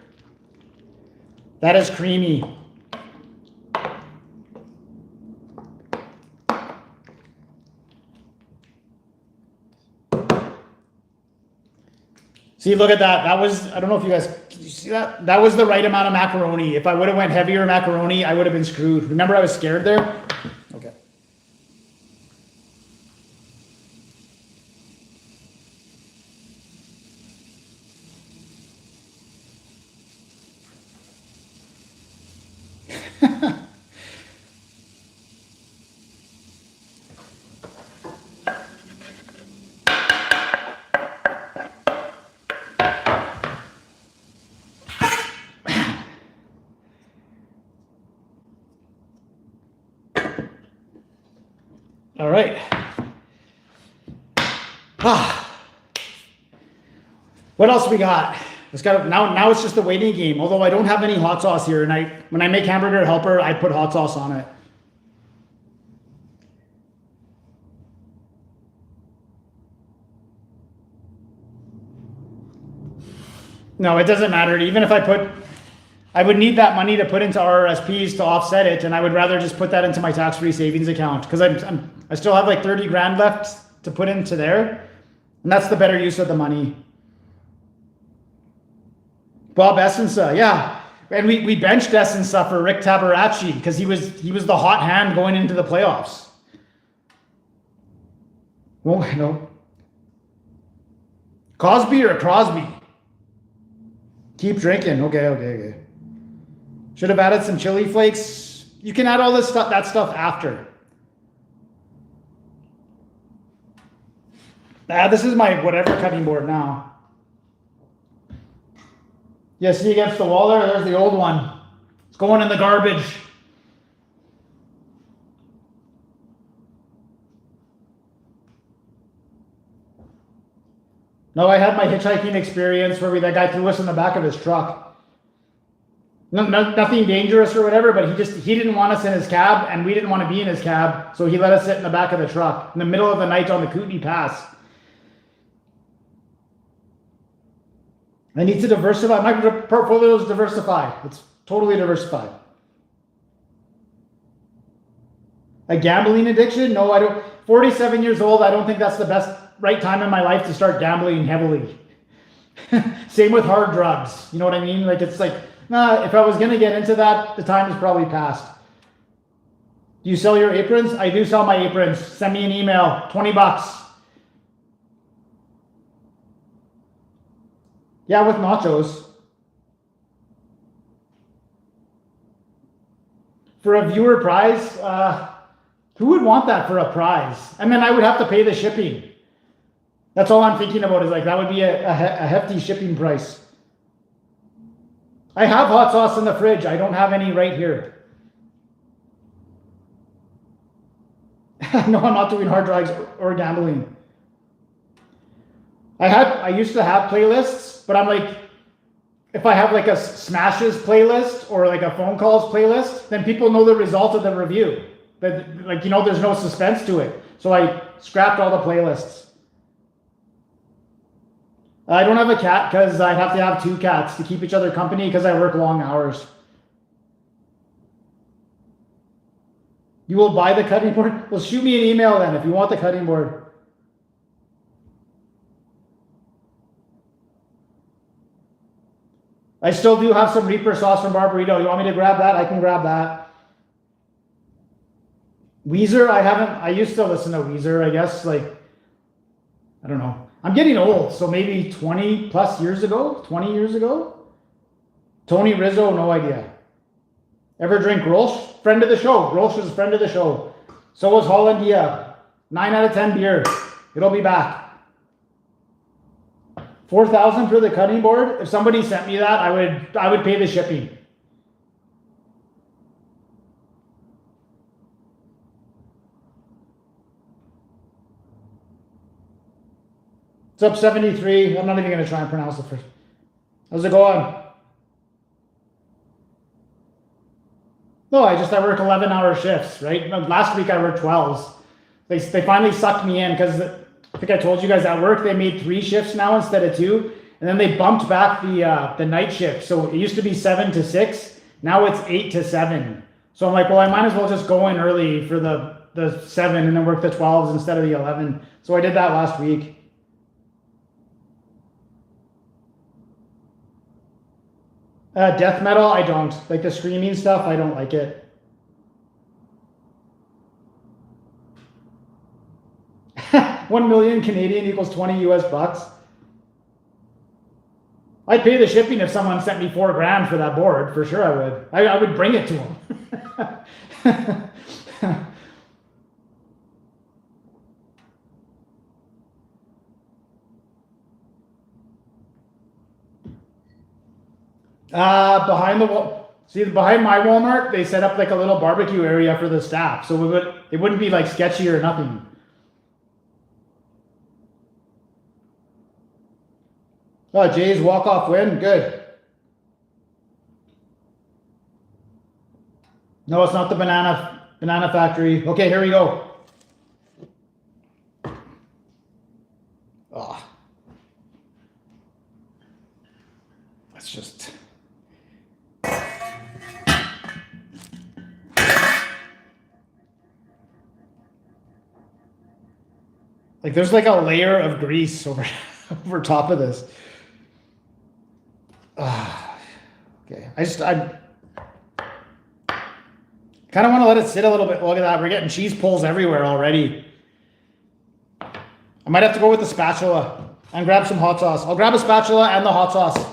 That is creamy. See, look at that. That was, I don't know if you guys, can you see that? That was the right amount of macaroni. If I would have went heavier macaroni, I would have been screwed. Remember I was scared there? Okay. All right. What else we got? Now it's just a waiting game. Although I don't have any hot sauce here, and when I make hamburger helper, I put hot sauce on it. No, it doesn't matter. Even if I would need that money to put into RRSPs to offset it, and I would rather just put that into my tax-free savings account because I still have like 30 grand left to put into there, and that's the better use of the money. Bob Essensa, yeah, and we benched Essensa for Rick Tabaracci because he was the hot hand going into the playoffs. Oh no, Cosby or Crosby? Keep drinking. Okay. Should have added some chili flakes. You can add all that stuff after. This is my whatever cutting board now. Yeah, see against the wall there? There's the old one. It's going in the garbage. No, I had my hitchhiking experience where that guy threw us in the back of his truck. Nothing dangerous or whatever, but he didn't want us in his cab, and we didn't want to be in his cab, so he let us sit in the back of the truck in the middle of the night on the Kootenai Pass. I need to diversify. My portfolio is diversified. It's totally diversified. A gambling addiction? No, I don't. 47 years old, I don't think that's the right time in my life to start gambling heavily. Same with hard drugs. You know what I mean? Like, it's like, nah, if I was going to get into that, the time is probably past. Do you sell your aprons? I do sell my aprons. Send me an email. 20 bucks. Yeah, with nachos. For a viewer prize, who would want that for a prize? And then I would have to pay the shipping. That's all I'm thinking about is like, that would be a hefty shipping price. I have hot sauce in the fridge. I don't have any right here. No, I'm not doing hard drugs or gambling. I used to have playlists, but I'm like, if I have like a smashes playlist or like a phone calls playlist, then people know the result of the review. But like, you know, there's no suspense to it. So I scrapped all the playlists. I don't have a cat because I have to have 2 cats to keep each other company because I work long hours. You will buy the cutting board? Well, shoot me an email then if you want the cutting board. I still do have some Reaper sauce from Barbarito. You want me to grab that? I can grab that. Weezer, I used to listen to Weezer, I guess, like, I don't know. I'm getting old, so maybe 20 plus years ago, 20 years ago. Tony Rizzo, no idea. Ever drink Grolsch? Friend of the show. Grolsch is a friend of the show. So was Hollandia. 9 out of 10 beer. It'll be back. 4,000 for the cutting board. If somebody sent me that, I would pay the shipping. What's up, 73? I'm not even going to try and pronounce it first. How's it going? No, I work 11-hour shifts, right? Last week I worked 12s. They finally sucked me in because I think I told you guys at work they made 3 shifts now instead of 2. And then they bumped back the night shift. So it used to be 7 to 6. Now it's 8 to 7. So I'm like, well, I might as well just go in early for the 7 and then work the 12s instead of the 11. So I did that last week. Death metal, I don't. Like the screaming stuff, I don't like it. $1 million Canadian equals 20 US bucks. I'd pay the shipping if someone sent me $4,000 for that board. For sure I would. I would bring it to them. Behind the wall, see behind my Walmart, they set up like a little barbecue area for the staff, so it wouldn't be like sketchy or nothing. Oh, Jay's walk-off win, good. No, it's not the banana factory. Okay, here we go. Oh, that's just. Like there's like a layer of grease over top of this. Okay, I kind of want to let it sit a little bit. Look at that, we're getting cheese pulls everywhere already. I might have to go with the spatula and grab some hot sauce. I'll grab a spatula and the hot sauce.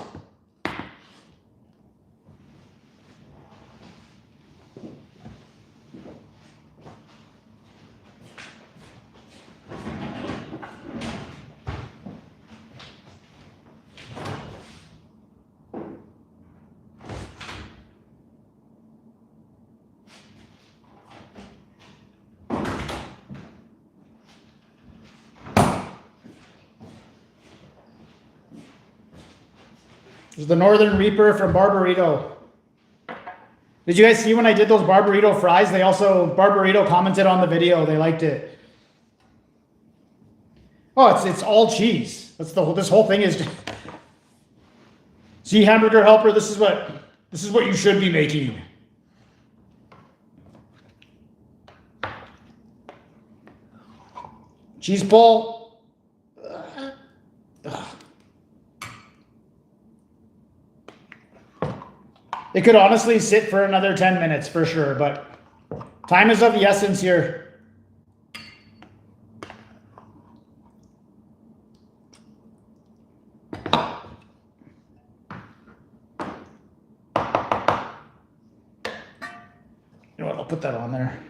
There's the Northern Reaper from Barbarito. Did you guys see when I did those Barbarito fries? They also, Barbarito commented on the video. They liked it. Oh, it's all cheese. That's this whole thing is. See, hamburger helper, this is what you should be making. Cheese pull. It could honestly sit for another 10 minutes for sure, but time is of the essence here. You know what, I'll put that on there.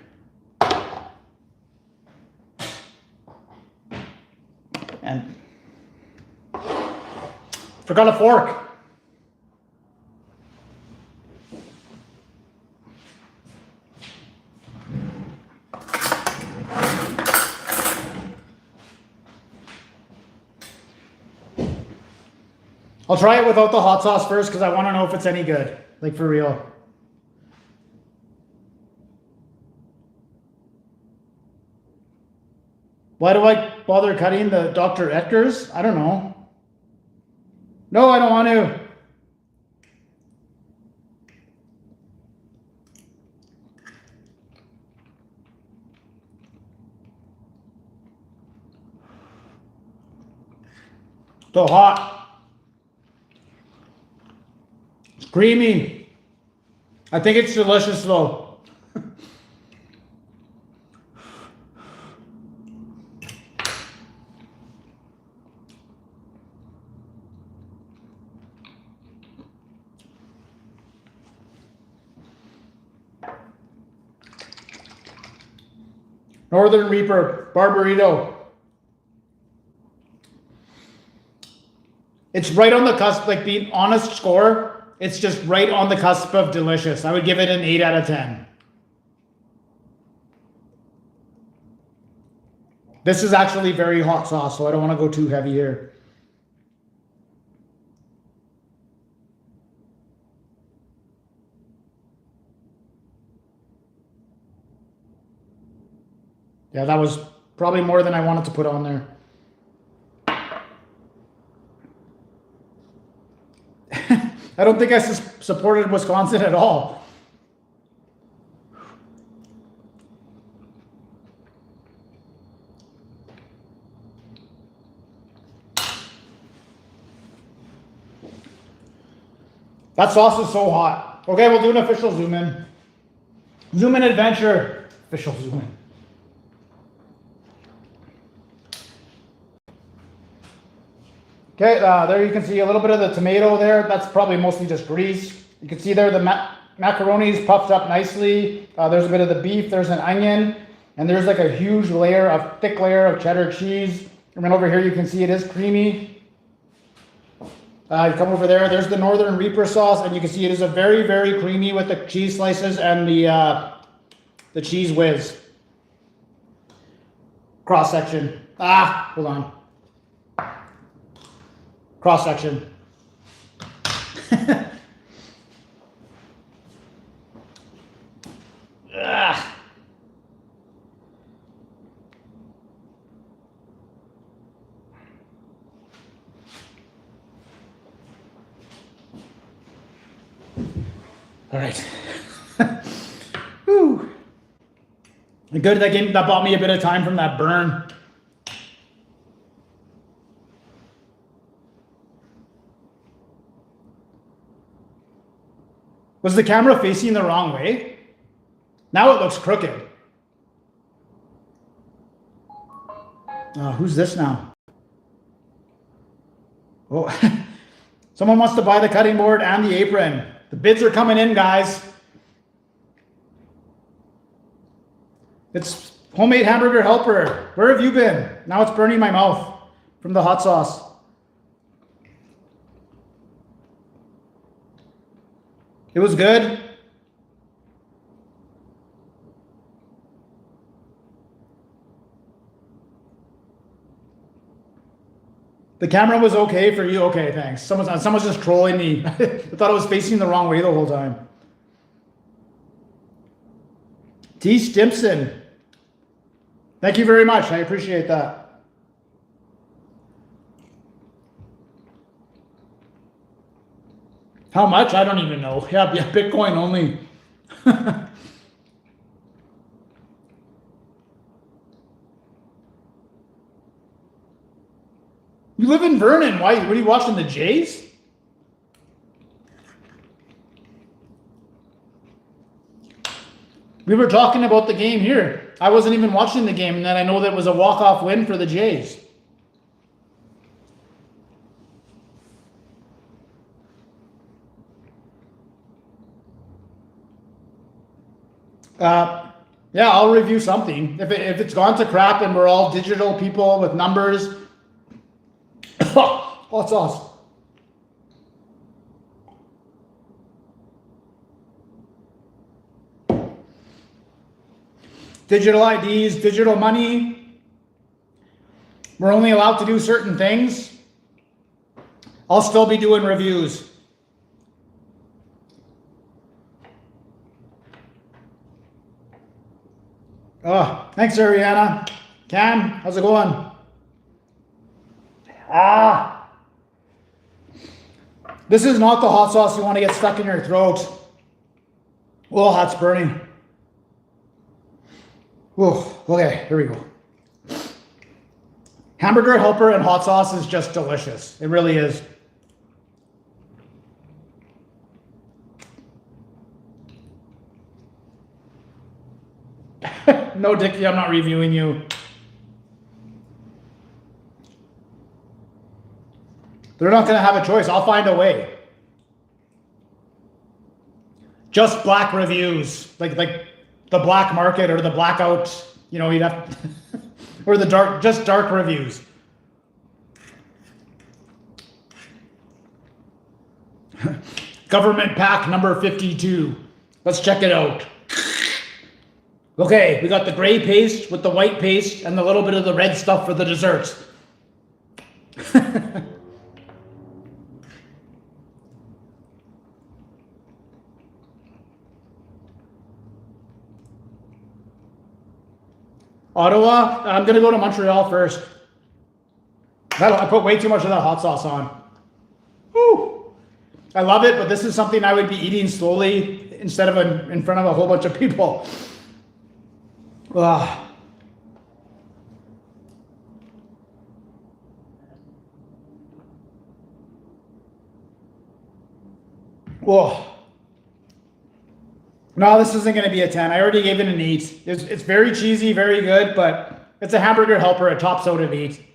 And forgot a fork. I'll try it without the hot sauce first because I want to know if it's any good. Like for real. Why do I bother cutting the Dr. Edgar's? I don't know. No, I don't want to. So hot. Creamy. I think it's delicious though. Northern Reaper, Barbarito. It's right on the cusp, like being honest score. It's just right on the cusp of delicious. I would give it an 8 out of 10. This is actually very hot sauce, so I don't want to go too heavy here. Yeah, that was probably more than I wanted to put on there. I don't think I supported Wisconsin at all. That sauce is so hot. Okay, we'll do an official zoom in. Zoom in adventure. Official zoom in. Okay, there you can see a little bit of the tomato there. That's probably mostly just grease. You can see there the macaroni's puffed up nicely. There's a bit of the beef. There's an onion. And there's like a huge layer, a thick layer of cheddar cheese. And then over here you can see it is creamy. You come over there. There's the Northern Reaper sauce. And you can see it is a very, very creamy with the cheese slices and the cheese whiz. Cross section. Hold on. Cross section. All right. Whew. Good, that bought me a bit of time from that burn. Was the camera facing the wrong way? Now it looks crooked. Who's this now? Oh, someone wants to buy the cutting board and the apron. The bids are coming in, guys. It's homemade hamburger helper. Where have you been? Now it's burning my mouth from the hot sauce. It was good. The camera was okay for you? Okay, thanks. Someone's just trolling me. I thought it was facing the wrong way the whole time. T. Stimpson. Thank you very much. I appreciate that. How much? I don't even know. Yeah, Bitcoin only. You live in Vernon. Why? What are you watching, the Jays? We were talking about the game here. I wasn't even watching the game, and then I know that it was a walk-off win for the Jays. Yeah, I'll review something. If it's gone to crap and we're all digital people with numbers. Hot sauce. Digital IDs, digital money. We're only allowed to do certain things. I'll still be doing reviews. Oh, thanks, Ariana. Cam, how's it going? This is not the hot sauce you want to get stuck in your throat. Oh, that's burning. Oh, okay, here we go. Hamburger helper and hot sauce is just delicious. It really is. No, Dickie, I'm not reviewing you. They're not going to have a choice. I'll find a way. Just black reviews, like the black market or the blackout. You know, you'd have, or the dark, just dark reviews. Government pack number 52. Let's check it out. Okay, we got the gray paste with the white paste and a little bit of the red stuff for the desserts. Ottawa, I'm going to go to Montreal first. I put way too much of that hot sauce on. Woo! I love it, but this is something I would be eating slowly instead of in front of a whole bunch of people. Ugh. Whoa. No, this isn't going to be a 10. I already gave it an 8. It's very cheesy, very good, but it's a hamburger helper. It tops out at 8.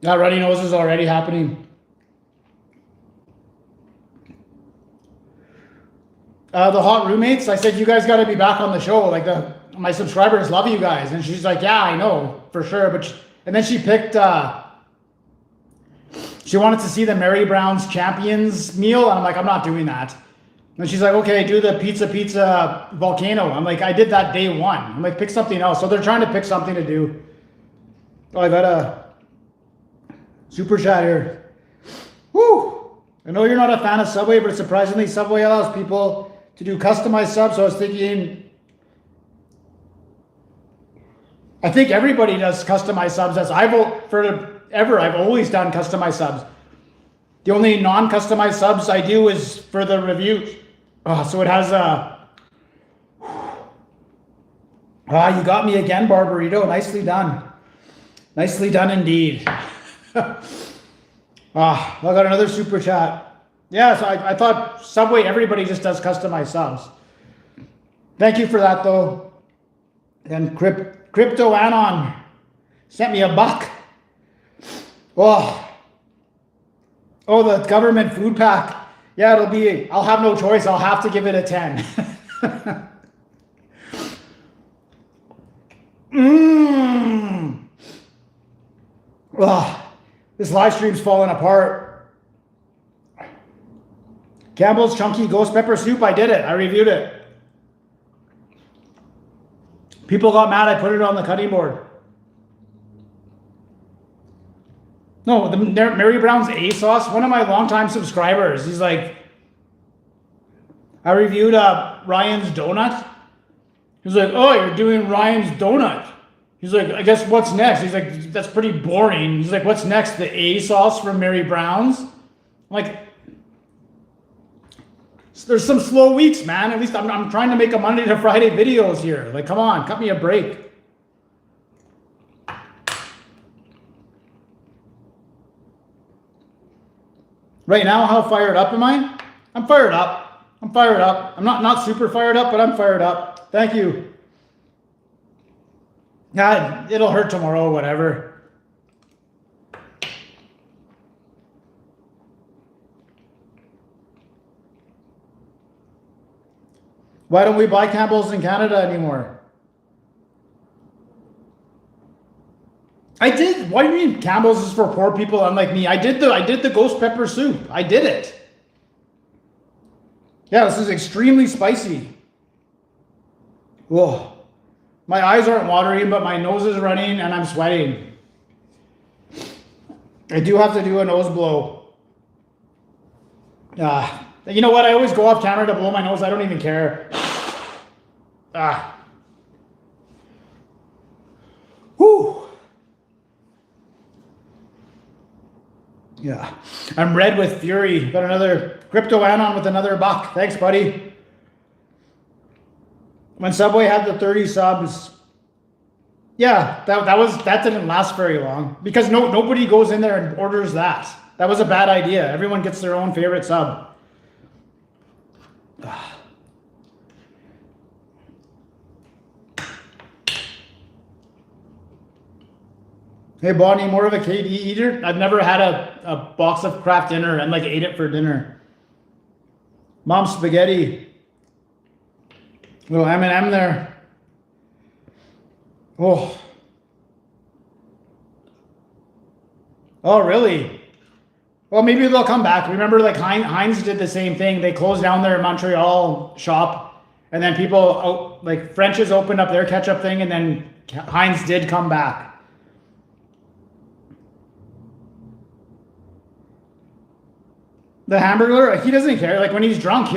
That runny nose is already happening. The hot roommates, I said, you guys got to be back on the show. Like my subscribers love you guys. And she's like, yeah, I know for sure. And then she picked, she wanted to see the Mary Brown's Champions meal. And I'm like, I'm not doing that. And she's like, okay, do the pizza volcano. I'm like, I did that day 1. I'm like, pick something else. So they're trying to pick something to do. Oh, I got a super chat here. Woo! I know you're not a fan of Subway, but surprisingly, Subway allows people to do customized subs. So I was thinking, I think everybody does customized subs. I've always done customized subs. The only non-customized subs I do is for the reviews. So it has you got me again, Barbarito. Nicely done. Nicely done indeed. I got another super chat. Yeah, so I thought Subway, everybody just does customized subs. Thank you for that, though. And Crypto Anon sent me a buck. Oh, the government food pack. Yeah, I'll have no choice. I'll have to give it a 10. This live stream's falling apart. Campbell's Chunky Ghost Pepper Soup. I did it. I reviewed it. People got mad I put it on the cutting board. No, the Mary Brown's A sauce. One of my longtime subscribers. He's like, I reviewed Ryan's donut. He's like, oh, you're doing Ryan's donut. He's like, I guess what's next? He's like, that's pretty boring. He's like, what's next? The A sauce from Mary Brown's? I'm like, there's some slow weeks, man. At least I'm trying to make a Monday to Friday videos here. Like, come on, cut me a break. Right now, how fired up am I? I'm fired up. I'm fired up. I'm not super fired up, but I'm fired up. Thank you. God, it'll hurt tomorrow, whatever. Why don't we buy Campbell's in Canada anymore? I did. What do you mean Campbell's is for poor people unlike me? I did the ghost pepper soup. I did it. Yeah, this is extremely spicy. Whoa. My eyes aren't watering, but my nose is running and I'm sweating. I do have to do a nose blow. You know what? I always go off camera to blow my nose. I don't even care. Whew. Yeah. I'm red with fury. Got another Crypto Anon with another buck. Thanks, buddy. When Subway had the 30 subs, yeah, that didn't last very long because nobody goes in there and orders that. That was a bad idea. Everyone gets their own favorite sub. Hey, Bonnie, more of a KD eater? I've never had a box of Kraft dinner and like ate it for dinner. Mom spaghetti. Little M&M there. Oh, really? Well, maybe they'll come back. Remember, like Heinz did the same thing. They closed down their Montreal shop, and then people like French's opened up their ketchup thing, and then Heinz did come back. The Hamburgler, he doesn't care. Like when he's drunk,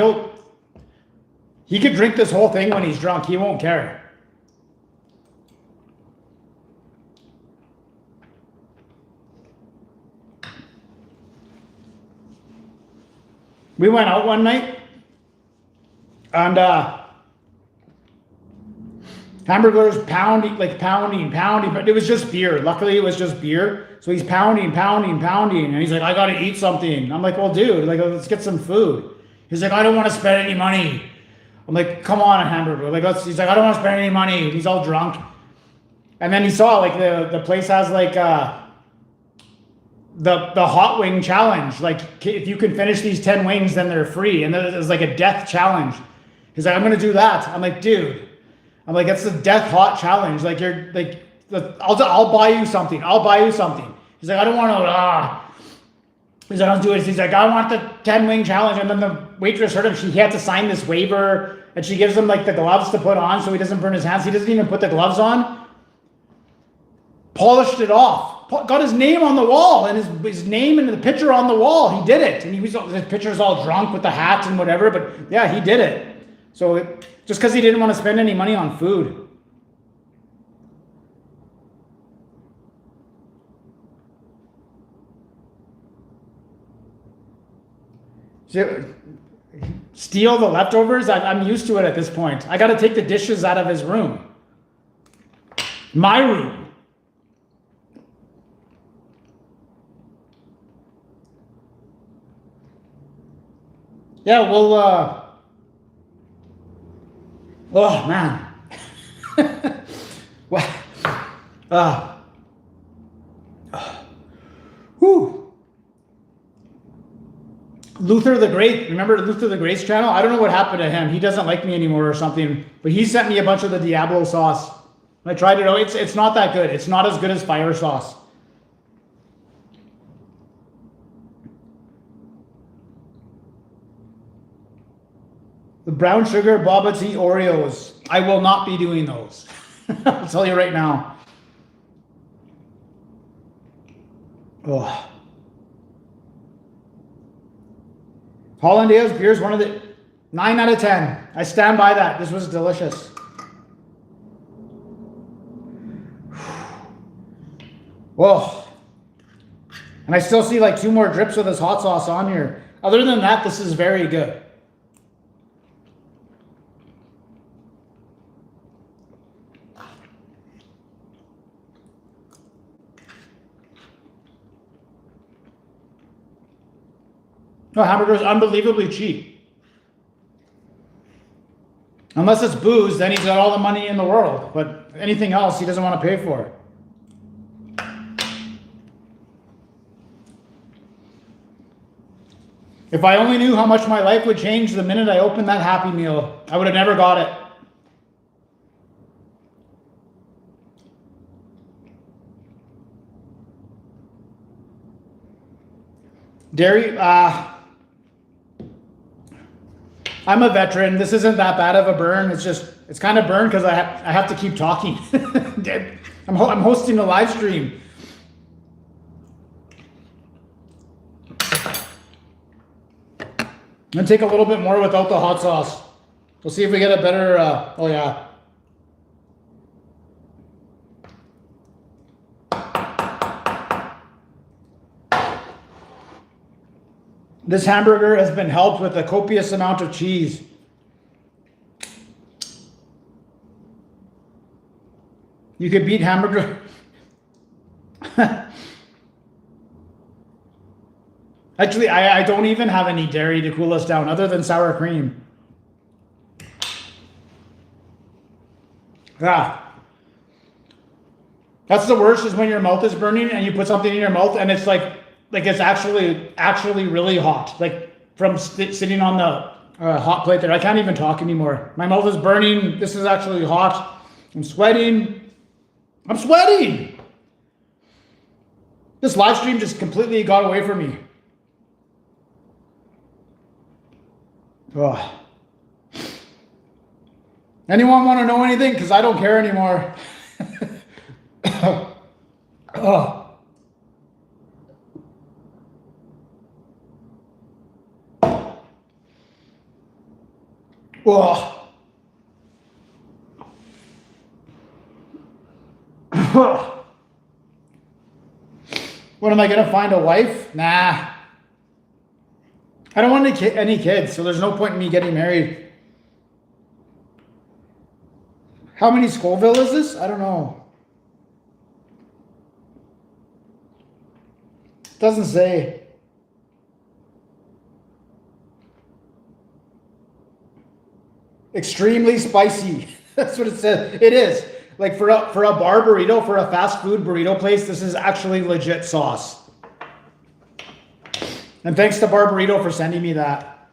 he could drink this whole thing when he's drunk. He won't care. We went out one night, and Hamburgler's pounding, but it was just beer. Luckily, it was just beer. So he's pounding, and he's like, I gotta eat something. I'm like, well, dude, like, let's get some food. He's like, I don't want to spend any money. I'm like, come on, Hamburger. Like, he's like, I don't want to spend any money. He's all drunk. And then he saw, like, the place has, like, the hot wing challenge. Like, if you can finish these 10 wings, then they're free. And there's like a death challenge. He's like, I'm going to do that. I'm like, dude. I'm like, that's the death hot challenge. Like, you're like, I'll buy you something. I'll buy you something. He's like, I don't want to, He's like, I'll do it. He's like, I want the 10 wing challenge. And then the waitress heard him. He had to sign this waiver. And she gives him like the gloves to put on so he doesn't burn his hands. He doesn't even put the gloves on. Polished it off. Got his name on the wall and his name and the picture on the wall. He did it. And his picture's all drunk with the hat and whatever. But yeah, he did it. So just because he didn't want to spend any money on food. Steal the leftovers? I'm used to it at this point. I got to take the dishes out of his room. My room. Yeah, well, oh, man. Whew. Luther the Great, remember Luther the Great's channel? I don't know what happened to him. He doesn't like me anymore or something, but he sent me a bunch of the Diablo sauce. I tried it out. It's not that good. It's not as good as fire sauce. The brown sugar Boba Tea Oreos. I will not be doing those. I'll tell you right now. Oh. Hollandaise beer is one of the 9 out of 10. I stand by that. This was delicious. Whoa. And I still see like 2 more drips of this hot sauce on here. Other than that, this is very good. No, hamburger's unbelievably cheap. Unless it's booze, then he's got all the money in the world. But anything else, he doesn't want to pay for. If I only knew how much my life would change the minute I opened that Happy Meal, I would have never got it. Dairy, I'm a veteran. This isn't that bad of a burn. It's kind of burned because I have to keep talking. I'm hosting a live stream. I'm gonna take a little bit more without the hot sauce. We'll see if we get a better, oh yeah. This hamburger has been helped with a copious amount of cheese. You could beat hamburger. Actually, I don't even have any dairy to cool us down other than sour cream. Yeah. That's the worst, is when your mouth is burning and you put something in your mouth and it's like it's actually really hot. Like from sitting on the hot plate there. I can't even talk anymore. My mouth is burning. This is actually hot. I'm sweating. I'm sweating. This live stream just completely got away from me. Oh. Anyone want to know anything? Because I don't care anymore. Oh. Oh. What, am I going to find a wife? Nah. I don't want any kids, so there's no point in me getting married. How many Scoville is this? I don't know. It doesn't say. Extremely spicy. That's what it says. It is. Like for a bar burrito, for a fast food burrito place, this is actually legit sauce. And thanks to Bar Burrito for sending me that.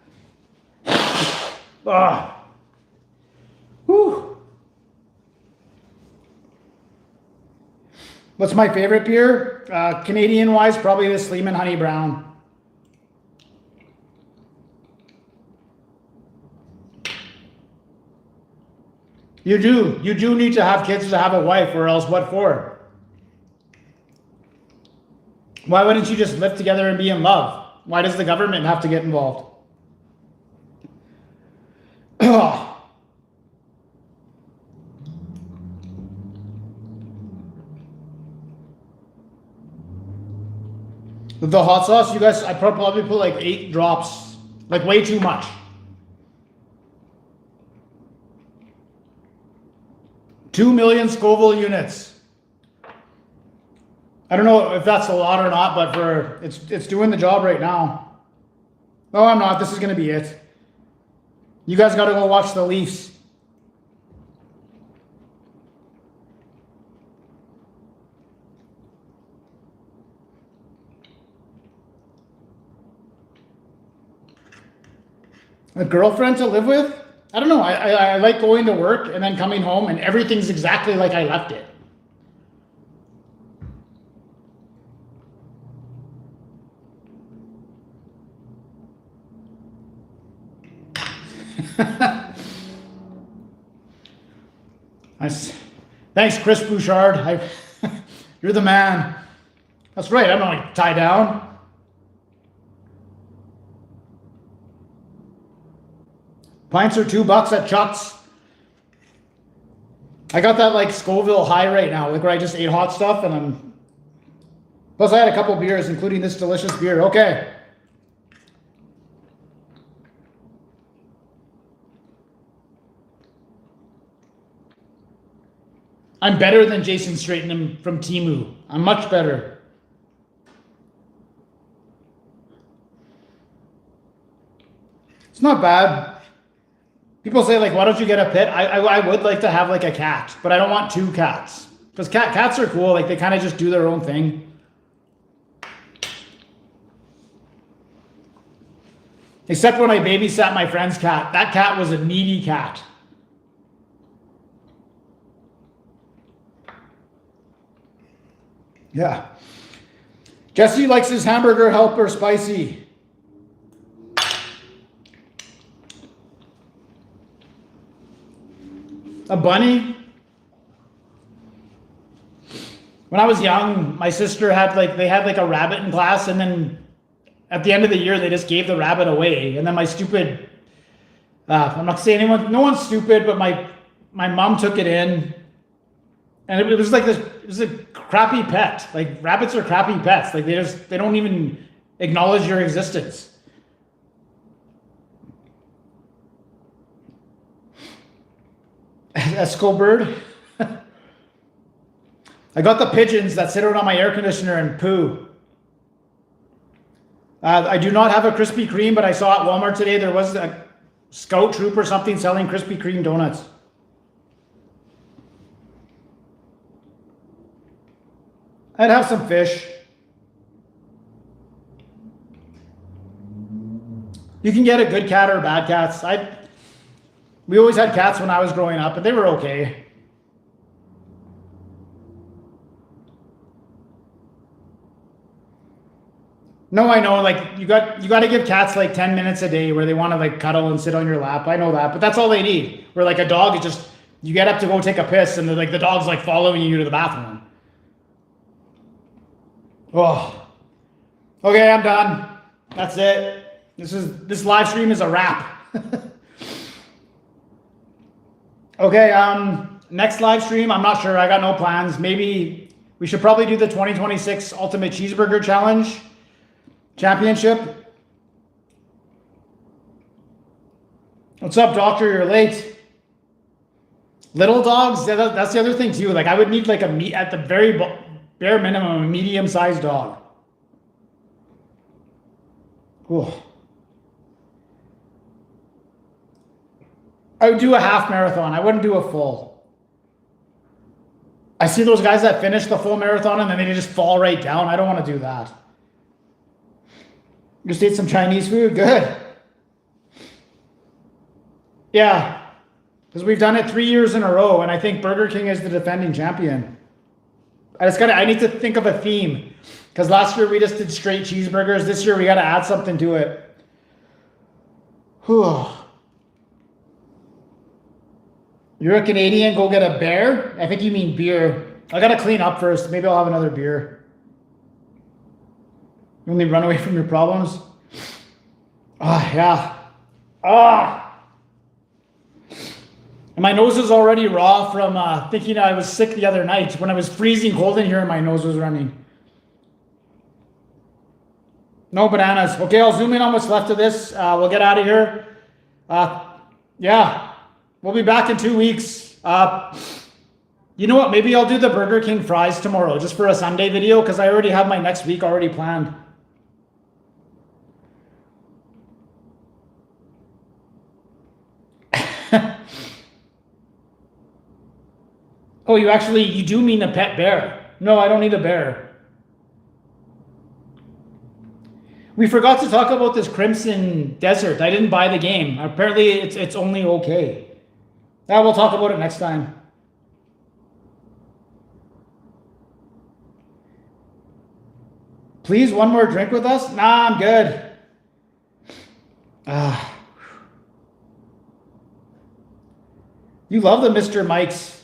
Ah. Whew. What's my favorite beer? Canadian-wise, probably the Sleeman Honey Brown. You do need to have kids to have a wife, or else what for? Why wouldn't you just live together and be in love? Why does the government have to get involved? The hot sauce, you guys, I probably put like 8 drops, like way too much. $2 million Scoville units. I don't know if that's a lot or not, but it's doing the job right now. No, I'm not. This is going to be it. You guys got to go watch the Leafs. A girlfriend to live with? I don't know. I like going to work and then coming home and everything's exactly like I left it. Nice. Thanks, Chris Bouchard. You're the man. That's right. I'm not like tie down. Pints are $2 at Chuck's. I got that like Scoville high right now, like where I just ate hot stuff and I'm. Plus, I had a couple beers, including this delicious beer. Okay. I'm better than Jason Straightening from Temu. I'm much better. It's not bad. People say, like, why don't you get a pet? I would like to have, like, a cat, but I don't want 2 cats. Because cats are cool. Like, they kind of just do their own thing. Except when I babysat my friend's cat. That cat was a needy cat. Yeah. Jesse likes his hamburger helper spicy. A bunny? When I was young, my sister had they had a rabbit in class, and then at the end of the year, they just gave the rabbit away. And then my stupid, I'm not saying no one's stupid, but my mom took it in. And it was like this, it was a crappy pet. Like, rabbits are crappy pets. Like, they don't even acknowledge your existence. Esco bird. I got the pigeons that sit out on my air conditioner and poo. I do not have a Krispy Kreme, but I saw at Walmart today there was a scout troop or something selling Krispy Kreme donuts. I'd have some fish. You can get a good cat or bad cats. We always had cats when I was growing up, and they were okay. No, I know, like you got to give cats like 10 minutes a day where they want to like cuddle and sit on your lap. I know that, but that's all they need. Where like a dog is just you get up to go take a piss and like the dog's like following you to the bathroom. Oh. Okay, I'm done. That's it. This live stream is a wrap. Okay, next live stream, I'm not sure. I got no plans. Maybe we should probably do the 2026 Ultimate Cheeseburger Challenge Championship. What's up, doctor? You're late. Little dogs, that's the other thing too. Like I would need like at the very bare minimum, a medium-sized dog. Cool. I would do a half marathon. I wouldn't do a full. I see those guys that finish the full marathon and then they just fall right down. I don't want to do that. Just ate some Chinese food. Good. Yeah. Because we've done it 3 years in a row, and I think Burger King is the defending champion. I need to think of a theme. Because last year we just did straight cheeseburgers. This year we got to add something to it. Whew. You're a Canadian, go get a bear? I think you mean beer. I got to clean up first. Maybe I'll have another beer. You only run away from your problems? Ah, yeah. Ah! And my nose is already raw from thinking I was sick the other night. When I was freezing cold in here and my nose was running. No bananas. Okay, I'll zoom in on what's left of this. We'll get out of here. Yeah. We'll be back in 2 weeks. You know what? Maybe I'll do the Burger King fries tomorrow just for a Sunday video because I already have my next week already planned. Oh, you do mean a pet bear. No, I don't need a bear. We forgot to talk about this Crimson Desert. I didn't buy the game. Apparently it's only okay. We'll talk about it next time. Please, one more drink with us? Nah, I'm good. You love the Mr. Mike's.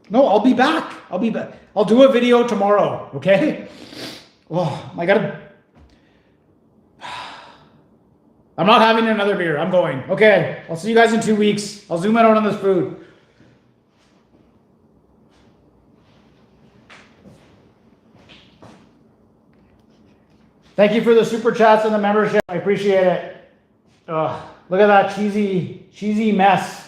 No, I'll be back. I'll do a video tomorrow, okay? Oh, I'm not having another beer. I'm going. Okay, I'll see you guys in 2 weeks. I'll zoom in on this food. Thank you for the super chats and the membership. I appreciate it. Look at that cheesy mess.